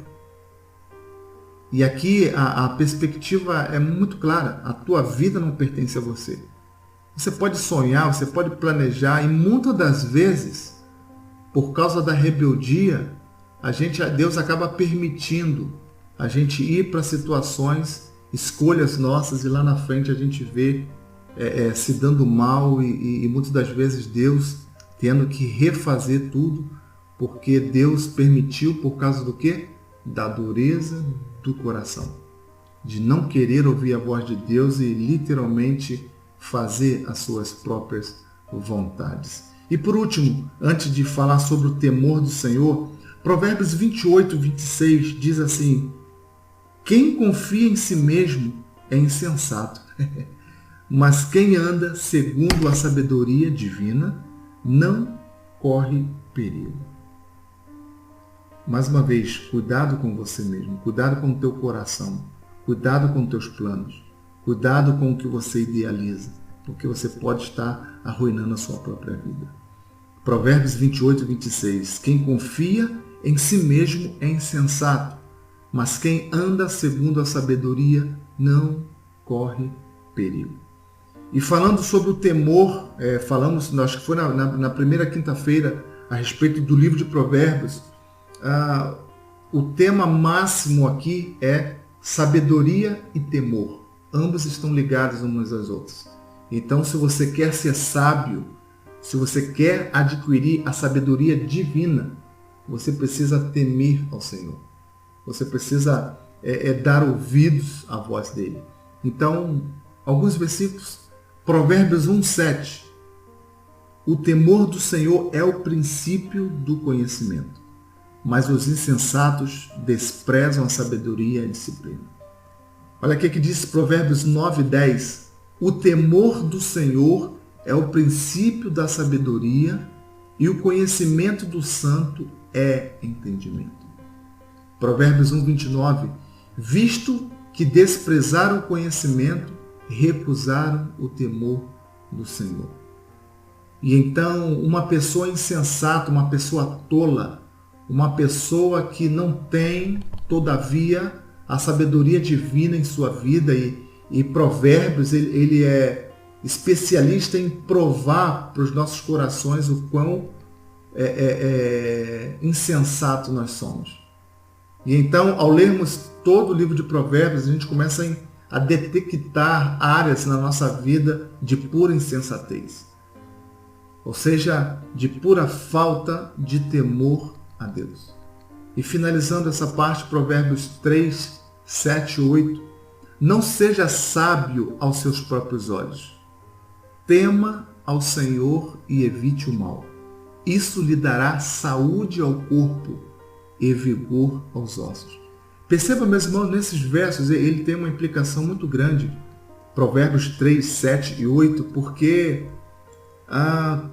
E aqui a perspectiva é muito clara. A tua vida não pertence a você. Você pode sonhar, você pode planejar, e muitas das vezes, por causa da rebeldia, Deus acaba permitindo a gente ir para situações, escolhas nossas, e lá na frente a gente vê se dando mal e muitas das vezes Deus tendo que refazer tudo, porque Deus permitiu por causa do quê? Da dureza do coração, de não querer ouvir a voz de Deus e literalmente fazer as suas próprias vontades. E por último, antes de falar sobre o temor do Senhor, Provérbios 28, 26 diz assim: quem confia em si mesmo é insensato, mas quem anda segundo a sabedoria divina não corre perigo. Mais uma vez, cuidado com você mesmo, cuidado com o teu coração, cuidado com os teus planos, cuidado com o que você idealiza, porque você pode estar arruinando a sua própria vida. Provérbios 28, 26. Quem confia em si mesmo é insensato, mas quem anda segundo a sabedoria não corre perigo. E falando sobre o temor, falamos, acho que foi na primeira quinta-feira, a respeito do livro de Provérbios, o tema máximo aqui é sabedoria e temor. Ambos estão ligados umas às outras. Então, se você quer ser sábio, se você quer adquirir a sabedoria divina, você precisa temer ao Senhor. Você precisa dar ouvidos à voz dele. Então, alguns versículos. Provérbios 1:7. O temor do Senhor é o princípio do conhecimento, mas os insensatos desprezam a sabedoria e a disciplina. Olha aqui que diz Provérbios 9:10. O temor do Senhor é o princípio da sabedoria e o conhecimento do santo é entendimento. Provérbios 1:29. Visto que desprezaram o conhecimento, recusaram o temor do Senhor. E então, uma pessoa insensata, uma pessoa tola, uma pessoa que não tem, todavia, a sabedoria divina em sua vida, e Provérbios, ele é especialista em provar para os nossos corações o quão insensato nós somos. E então, ao lermos todo o livro de Provérbios, a gente começa a detectar áreas na nossa vida de pura insensatez. Ou seja, de pura falta de temor a Deus. E finalizando essa parte, Provérbios 3, 7 e 8. Não seja sábio aos seus próprios olhos. Tema ao Senhor e evite o mal. Isso lhe dará saúde ao corpo e vigor aos ossos. Perceba, meus irmãos, nesses versos, ele tem uma implicação muito grande. Provérbios 3, 7 e 8, porque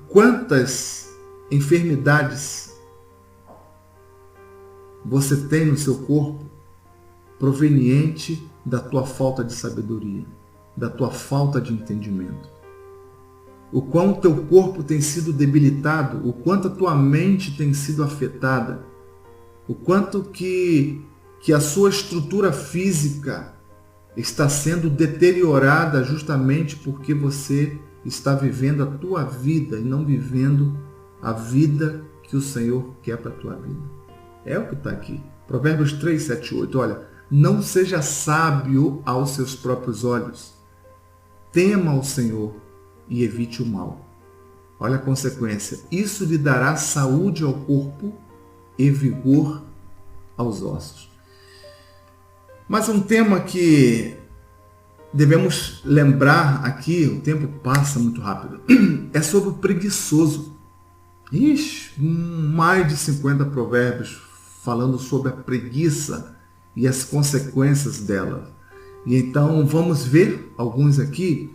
quantas enfermidades você tem no seu corpo proveniente da tua falta de sabedoria, da tua falta de entendimento. O quão o teu corpo tem sido debilitado, o quanto a tua mente tem sido afetada, o quanto que a sua estrutura física está sendo deteriorada justamente porque você está vivendo a tua vida e não vivendo a vida que o Senhor quer para a tua vida. É o que está aqui. Provérbios 3, 7 e 8. Olha, não seja sábio aos seus próprios olhos. Tema ao Senhor e evite o mal. Olha a consequência. Isso lhe dará saúde ao corpo e vigor aos ossos. Mas um tema que devemos lembrar aqui, o tempo passa muito rápido, é sobre o preguiçoso. Mais de 50 provérbios falando sobre a preguiça e as consequências dela. E então vamos ver alguns aqui.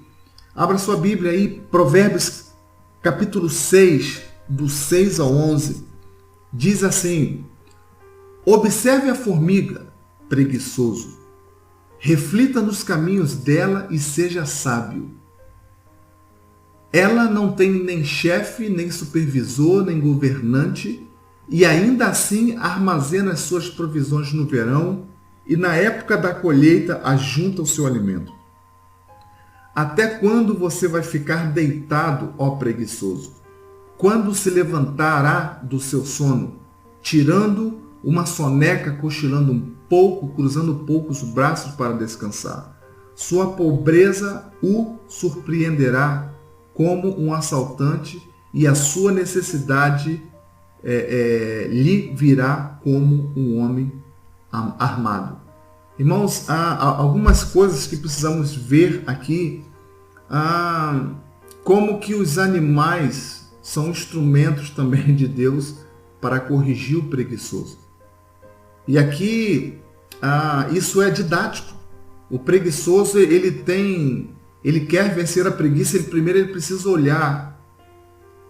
Abra sua Bíblia aí, Provérbios capítulo 6, do 6 ao 11. Diz assim: observe a formiga, preguiçoso. Reflita nos caminhos dela e seja sábio. Ela não tem nem chefe, nem supervisor, nem governante, e ainda assim armazena as suas provisões no verão e na época da colheita ajunta o seu alimento. Até quando você vai ficar deitado, ó preguiçoso? Quando se levantará do seu sono, tirando uma soneca, cochilando um pouco, cruzando pouco os braços para descansar? Sua pobreza o surpreenderá como um assaltante e a sua necessidade lhe virá como um homem armado. Irmãos, há algumas coisas que precisamos ver aqui. como que os animais são instrumentos também de Deus para corrigir o preguiçoso. E aqui isso é didático. O preguiçoso ele quer vencer a preguiça, primeiro ele precisa olhar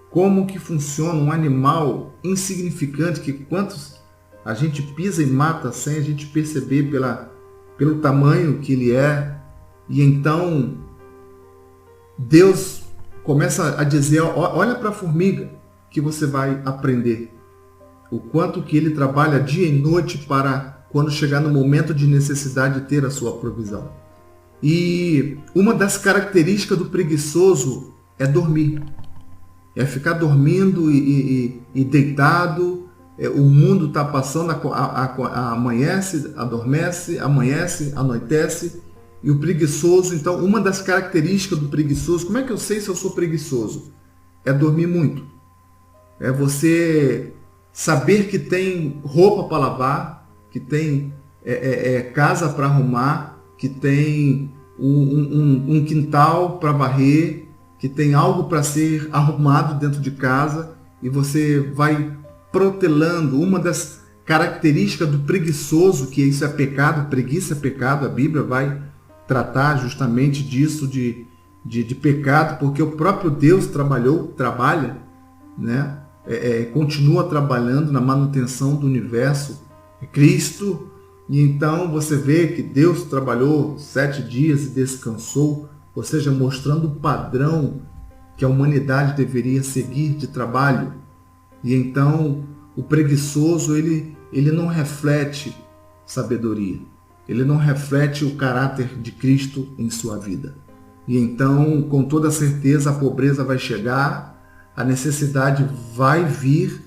como que funciona um animal insignificante, que quantos a gente pisa e mata sem a gente perceber pelo tamanho que ele é. E então Deus começa a dizer, olha para a formiga que você vai aprender. O quanto que ele trabalha dia e noite para, quando chegar no momento de necessidade, ter a sua provisão. E uma das características do preguiçoso é dormir. É ficar dormindo e deitado. O mundo está passando, amanhece, adormece, amanhece, anoitece. E o preguiçoso, então, uma das características do preguiçoso, como é que eu sei se eu sou preguiçoso? É dormir muito. É você saber que tem roupa para lavar, que tem casa para arrumar, que tem um quintal para varrer, que tem algo para ser arrumado dentro de casa, e você vai protelando. Uma das características do preguiçoso, que isso é pecado, preguiça é pecado, a Bíblia vai tratar justamente disso, de pecado, porque o próprio Deus trabalha, né? Continua trabalhando na manutenção do universo, Cristo. E então você vê que Deus trabalhou 7 dias e descansou, ou seja, mostrando o padrão que a humanidade deveria seguir de trabalho. E então o preguiçoso ele não reflete sabedoria, ele não reflete o caráter de Cristo em sua vida. E então, com toda certeza, a pobreza vai chegar, a necessidade vai vir.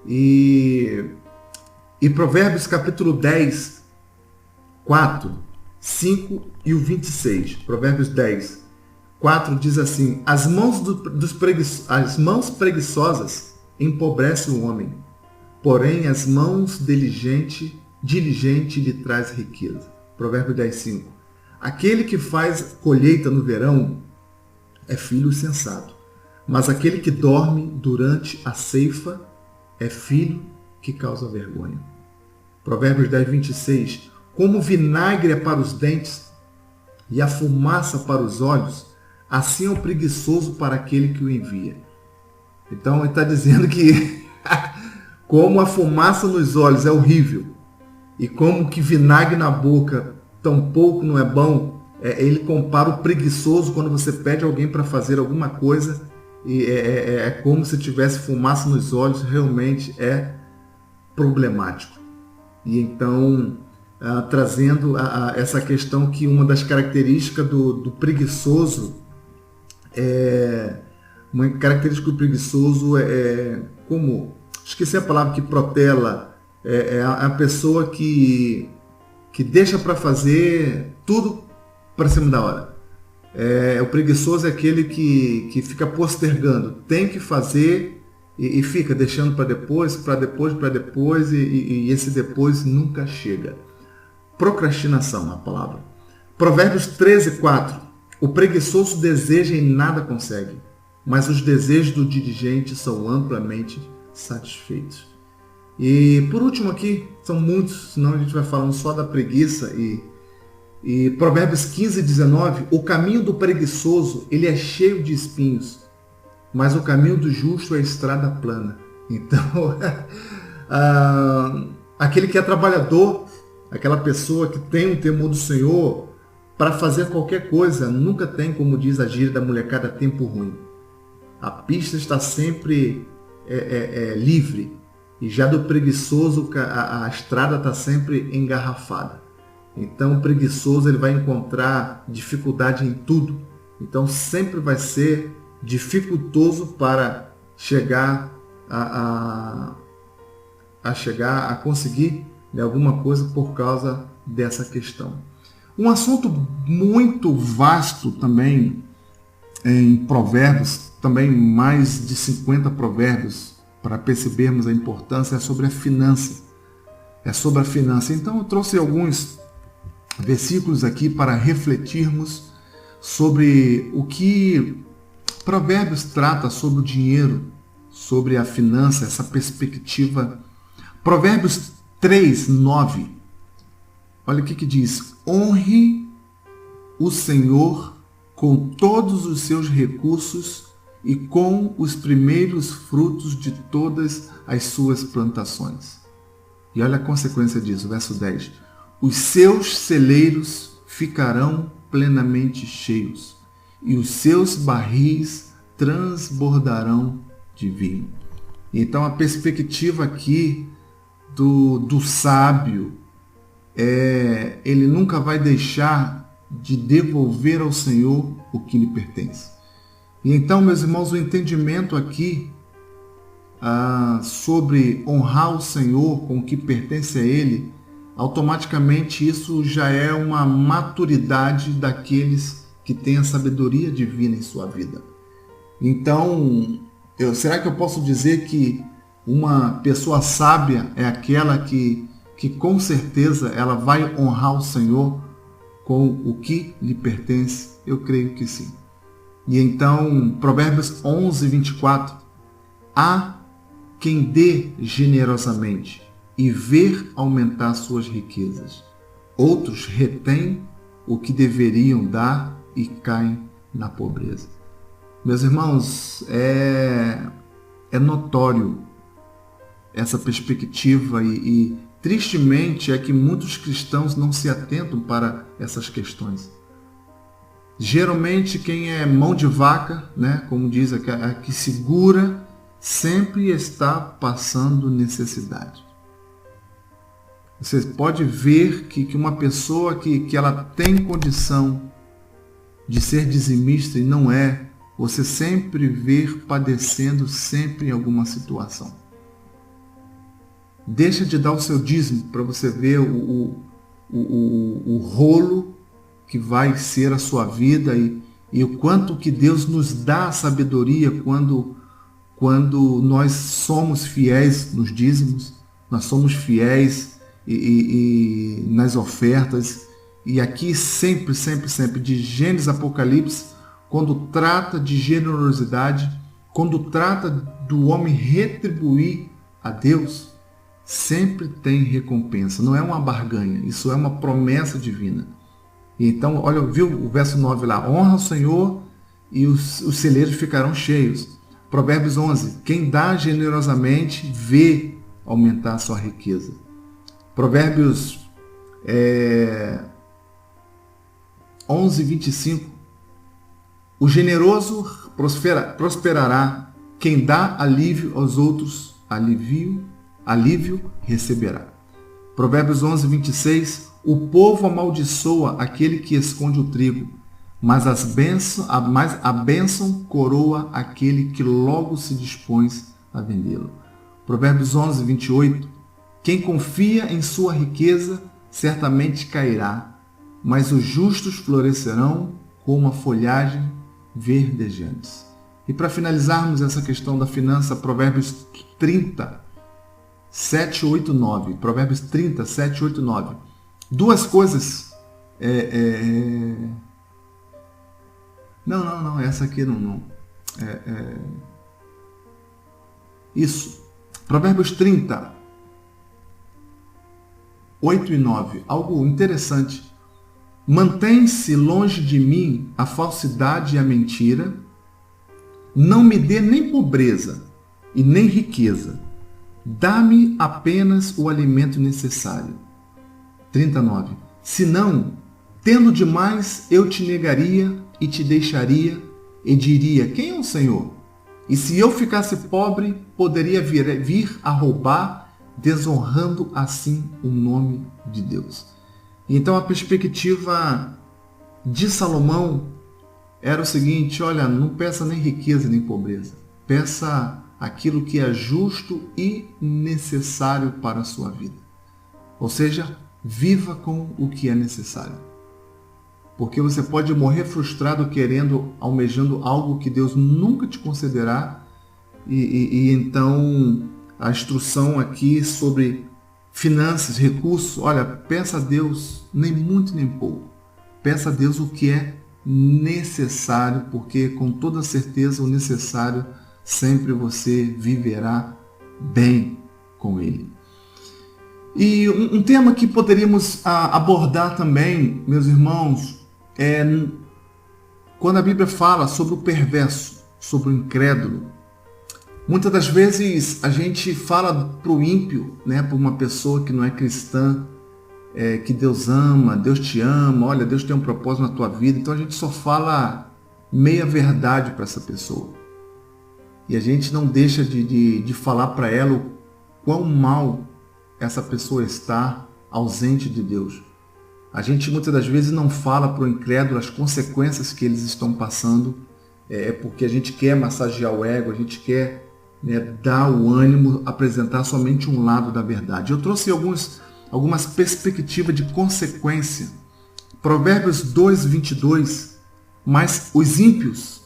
E Provérbios capítulo 10, 4, 5 e o 26. Provérbios 10, 4 diz assim: as mãos preguiçosas empobrecem o homem, porém as mãos diligente lhe traz riqueza. Provérbio 10, 5. Aquele que faz colheita no verão é filho sensato, mas aquele que dorme durante a ceifa é filho que causa vergonha. Provérbios 10, 26. Como o vinagre é para os dentes e a fumaça para os olhos, assim é o preguiçoso para aquele que o envia. Então ele está dizendo que como a fumaça nos olhos é horrível, e como que vinagre na boca tampouco não é bom, ele compara o preguiçoso quando você pede alguém para fazer alguma coisa, e é como se tivesse fumaça nos olhos, realmente é problemático. E então, trazendo essa questão que uma das características do preguiçoso uma característica do preguiçoso como, esqueci a palavra, que protela, a pessoa que deixa para fazer tudo para cima da hora. O preguiçoso é aquele que fica postergando, tem que fazer e fica deixando para depois, e esse depois nunca chega. Procrastinação, a palavra. Provérbios 13, 4. O preguiçoso deseja e nada consegue, mas os desejos do diligente são amplamente satisfeitos. E por último aqui, são muitos, senão a gente vai falando só da preguiça. E Provérbios 15, 19. O caminho do preguiçoso ele é cheio de espinhos, mas o caminho do justo é estrada plana. Então, aquele que é trabalhador, aquela pessoa que tem o temor do Senhor, para fazer qualquer coisa, nunca tem, como diz a gíria da molecada, tempo ruim. A pista está sempre livre. E já do preguiçoso, a estrada está sempre engarrafada. Então o preguiçoso ele vai encontrar dificuldade em tudo. Então sempre vai ser dificultoso para chegar a conseguir alguma coisa por causa dessa questão. Um assunto muito vasto também em Provérbios, também mais de 50 provérbios, para percebermos a importância, é sobre a finança. Então eu trouxe alguns versículos aqui para refletirmos sobre o que Provérbios trata sobre o dinheiro, sobre a finança, essa perspectiva. Provérbios 3, 9. Olha o que diz. Honre o Senhor com todos os seus recursos e com os primeiros frutos de todas as suas plantações. E olha a consequência disso, verso 10. Os seus celeiros ficarão plenamente cheios, e os seus barris transbordarão de vinho. Então a perspectiva aqui do sábio ele nunca vai deixar de devolver ao Senhor o que lhe pertence. E então, meus irmãos, o entendimento aqui sobre honrar o Senhor com o que pertence a Ele, automaticamente isso já é uma maturidade daqueles que têm a sabedoria divina em sua vida. Então, será que eu posso dizer que uma pessoa sábia é aquela que com certeza ela vai honrar o Senhor com o que lhe pertence? Eu creio que sim. E então, Provérbios 11, 24. Há quem dê generosamente e ver aumentar suas riquezas. Outros retêm o que deveriam dar e caem na pobreza. Meus irmãos, é notório essa perspectiva e tristemente é que muitos cristãos não se atentam para essas questões. Geralmente quem é mão de vaca, né, como diz, a que segura, sempre está passando necessidade. Você pode ver que uma pessoa que ela tem condição de ser dizimista e não é, você sempre vê padecendo sempre em alguma situação. Deixa de dar o seu dízimo para você ver o rolo que vai ser a sua vida e o quanto que Deus nos dá a sabedoria quando nós somos fiéis nos dízimos, nós somos fiéis e nas ofertas. E aqui sempre, de Gênesis a Apocalipse, quando trata de generosidade, quando trata do homem retribuir a Deus, sempre tem recompensa. Não é uma barganha, isso é uma promessa divina. Então, olha, viu o verso 9 lá? Honra o Senhor e os celeiros ficarão cheios. Provérbios 11. Quem dá generosamente vê aumentar a sua riqueza. Provérbios 11, 25. O generoso prosperará. Quem dá alívio aos outros, alívio receberá. Provérbios 11, 26. O povo amaldiçoa aquele que esconde o trigo, mas a bênção coroa aquele que logo se dispõe a vendê-lo. Provérbios 11, 28. Quem confia em sua riqueza certamente cairá, mas os justos florescerão como a folhagem verdejante. E para finalizarmos essa questão da finança, Provérbios 30, 7, 8, 9. Provérbios 30, 7, 8, 9. Duas coisas. Não, essa aqui não. Isso. Provérbios 30, 8 e 9. Algo interessante. Mantém-se longe de mim a falsidade e a mentira. Não me dê nem pobreza e nem riqueza. Dá-me apenas o alimento necessário. 39. Senão, tendo demais, eu te negaria e te deixaria e diria, quem é o Senhor? E se eu ficasse pobre, poderia vir a roubar, desonrando assim o nome de Deus. Então a perspectiva de Salomão era o seguinte, olha, não peça nem riqueza nem pobreza. Peça aquilo que é justo e necessário para a sua vida. Ou seja, viva com o que é necessário. Porque você pode morrer frustrado almejando algo que Deus nunca te concederá. E então a instrução aqui sobre finanças, recursos, olha, peça a Deus nem muito nem pouco. Peça a Deus o que é necessário, porque com toda certeza o necessário sempre você viverá bem com ele. E um tema que poderíamos abordar também, meus irmãos, é quando a Bíblia fala sobre o perverso, sobre o incrédulo. Muitas das vezes a gente fala para o ímpio, né, para uma pessoa que não é cristã, que Deus ama, Deus te ama, olha, Deus tem um propósito na tua vida. Então a gente só fala meia verdade para essa pessoa. E a gente não deixa de falar para ela o quão mal essa pessoa está ausente de Deus. A gente muitas das vezes não fala para o incrédulo as consequências que eles estão passando, porque a gente quer massagear o ego, a gente quer, né, dar o ânimo, apresentar somente um lado da verdade. Eu trouxe algumas perspectivas de consequência. Provérbios 2, 22. Mas os ímpios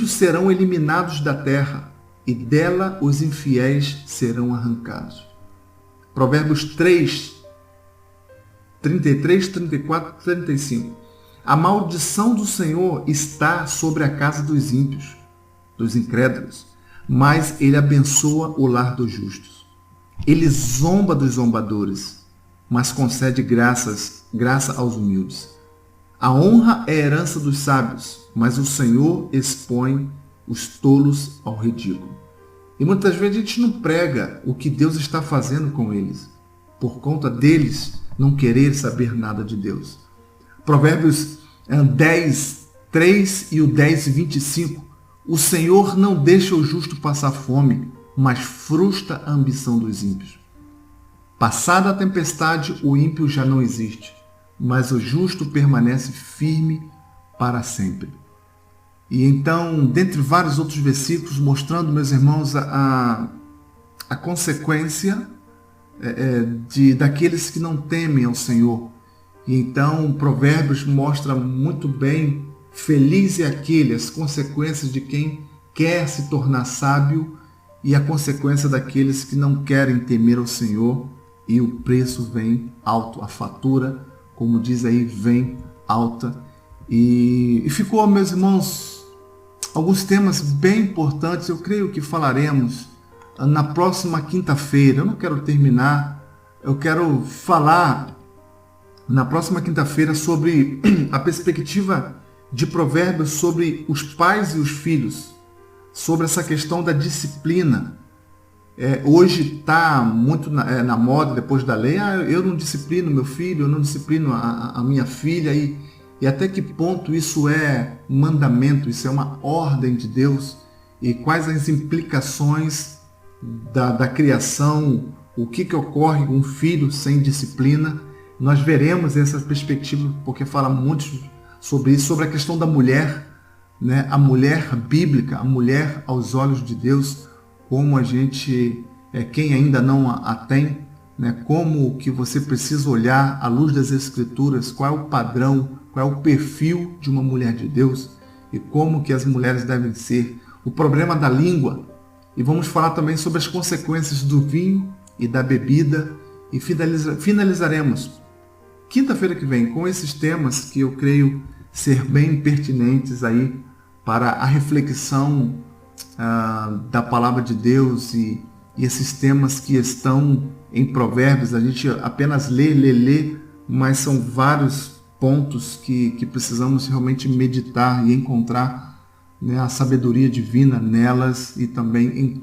serão eliminados da terra, e dela os infiéis serão arrancados. Provérbios 3, 33, 34, 35. A maldição do Senhor está sobre a casa dos ímpios, dos incrédulos, mas ele abençoa o lar dos justos. Ele zomba dos zombadores, mas concede graça aos humildes. A honra é a herança dos sábios, mas o Senhor expõe os tolos ao ridículo. E muitas vezes a gente não prega o que Deus está fazendo com eles, por conta deles não querer saber nada de Deus. Provérbios 10, 3 e o 10, 25. O Senhor não deixa o justo passar fome, mas frustra a ambição dos ímpios. Passada a tempestade, o ímpio já não existe, mas o justo permanece firme para sempre. E então, dentre vários outros versículos, mostrando, meus irmãos, a consequência daqueles que não temem ao Senhor. E então, Provérbios mostra muito bem, feliz é aquele, as consequências de quem quer se tornar sábio e a consequência daqueles que não querem temer ao Senhor, e o preço vem alto, a fatura, como diz aí, vem alta. E ficou, meus irmãos, alguns temas bem importantes, eu creio que falaremos na próxima quinta-feira. Eu não quero terminar, eu quero falar na próxima quinta-feira sobre a perspectiva de Provérbios sobre os pais e os filhos, sobre essa questão da disciplina. Hoje está muito na moda, depois da lei, eu não disciplino meu filho, eu não disciplino a minha filha, e até que ponto isso é mandamento, isso é uma ordem de Deus, e quais as implicações da criação, o que ocorre com um filho sem disciplina. Nós veremos essa perspectiva, porque fala muito sobre isso, sobre a questão da mulher, né? A mulher bíblica, a mulher aos olhos de Deus, como a gente, quem ainda não a tem, né? Como que você precisa olhar à luz das Escrituras, qual é o padrão, qual é o perfil de uma mulher de Deus e como que as mulheres devem ser. O problema da língua, e vamos falar também sobre as consequências do vinho e da bebida, e finalizaremos quinta-feira que vem com esses temas que eu creio ser bem pertinentes aí para a reflexão da palavra de Deus, e esses temas que estão em Provérbios. A gente apenas lê, mas são vários pontos que precisamos realmente meditar e encontrar, né, a sabedoria divina nelas e também em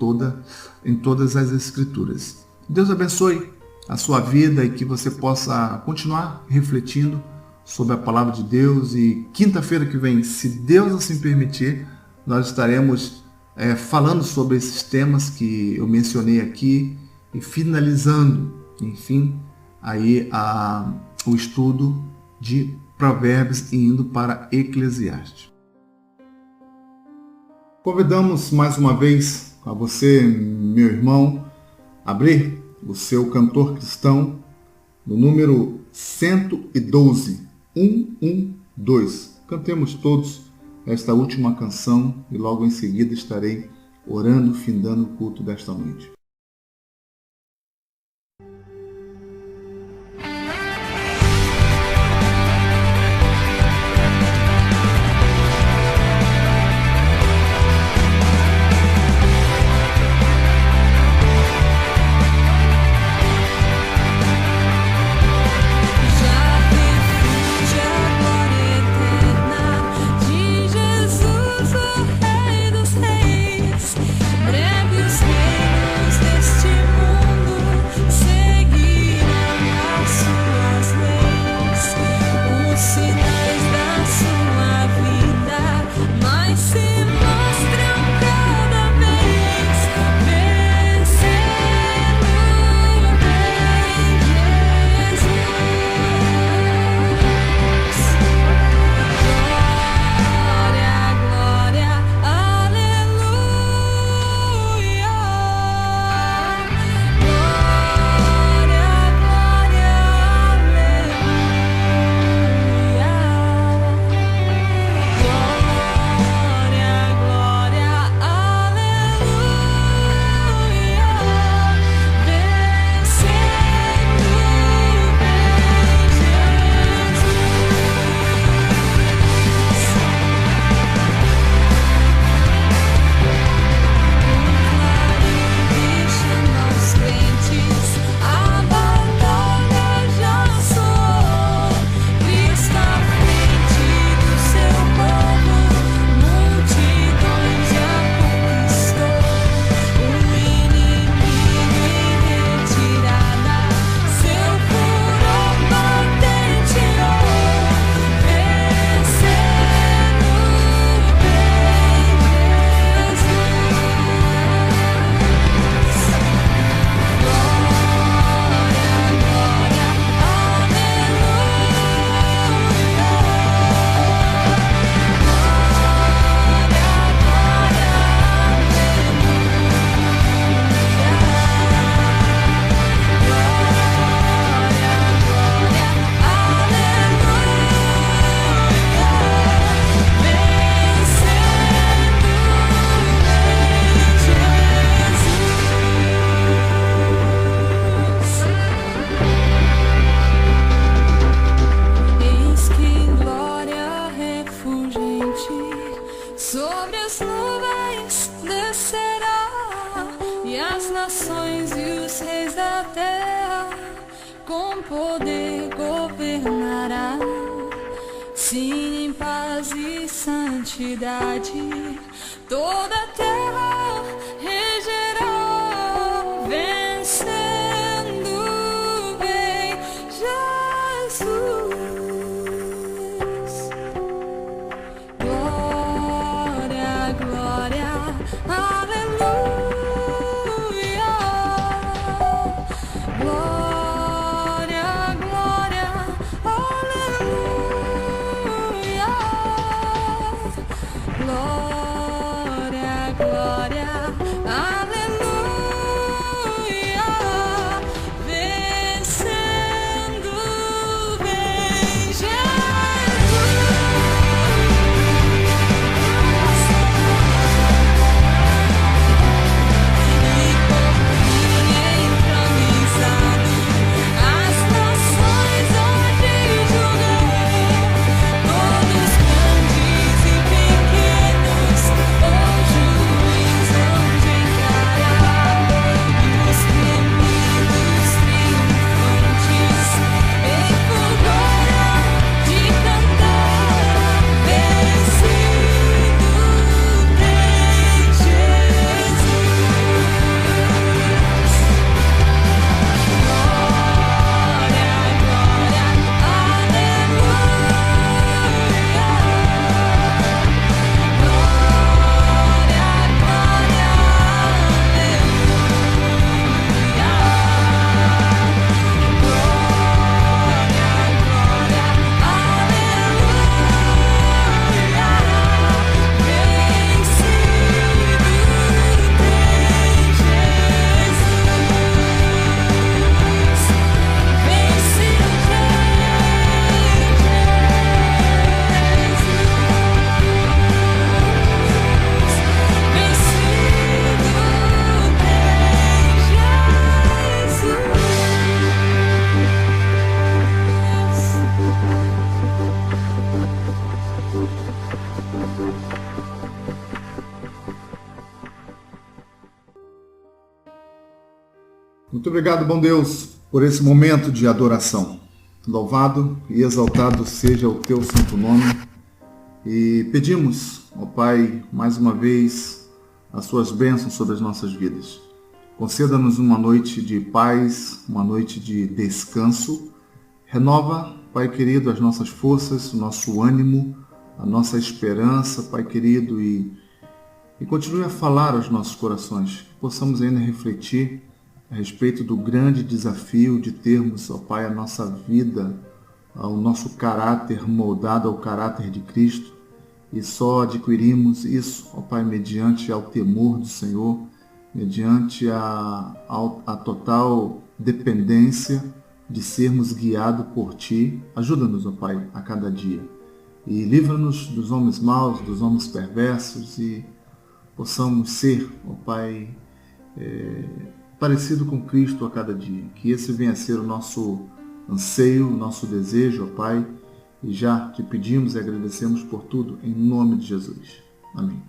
todas as Escrituras. Deus abençoe a sua vida e que você possa continuar refletindo sobre a palavra de Deus. E quinta-feira que vem, se Deus assim permitir, nós estaremos falando sobre esses temas que eu mencionei aqui e finalizando, enfim, aí o estudo de Provérbios e indo para Eclesiastes. Convidamos mais uma vez a você, meu irmão, abrir o seu cantor cristão no número 112, 112. Cantemos todos esta última canção e logo em seguida estarei orando, findando o culto desta noite. as nações e os reis da terra com poder governará. Sim, em paz e santidade toda a terra regerá, vencendo bem Jesus. Glória, glória, aleluia. Glória, glória, aleluia. Glória, glória, aleluia. Vencendo bem Jesus. Entronizado, as nações onde julgar, todos grandes e pequenos, o juiz onde encarar, e os temidos triunfantes, em fulgor de cantar, vencido tem Jesus. Glória, glória, aleluia. Glória, glória, aleluia. Muito obrigado, bom Deus, por esse momento de adoração. Louvado e exaltado seja o teu santo nome. E pedimos, ó Pai, mais uma vez, as suas bênçãos sobre as nossas vidas. Conceda-nos uma noite de paz, uma noite de descanso. Renova, Pai querido, as nossas forças, o nosso ânimo, a nossa esperança, Pai querido, e continue a falar aos nossos corações, que possamos ainda refletir a respeito do grande desafio de termos, ó Pai, a nossa vida, o nosso caráter moldado ao caráter de Cristo, e só adquirimos isso, ó Pai, mediante ao temor do Senhor, mediante a total dependência de sermos guiados por Ti. Ajuda-nos, ó Pai, a cada dia, e livra-nos dos homens maus, dos homens perversos, e possamos ser, ó Pai, parecido com Cristo a cada dia. Que esse venha a ser o nosso anseio, o nosso desejo, ó Pai. E já te pedimos e agradecemos por tudo, em nome de Jesus. Amém.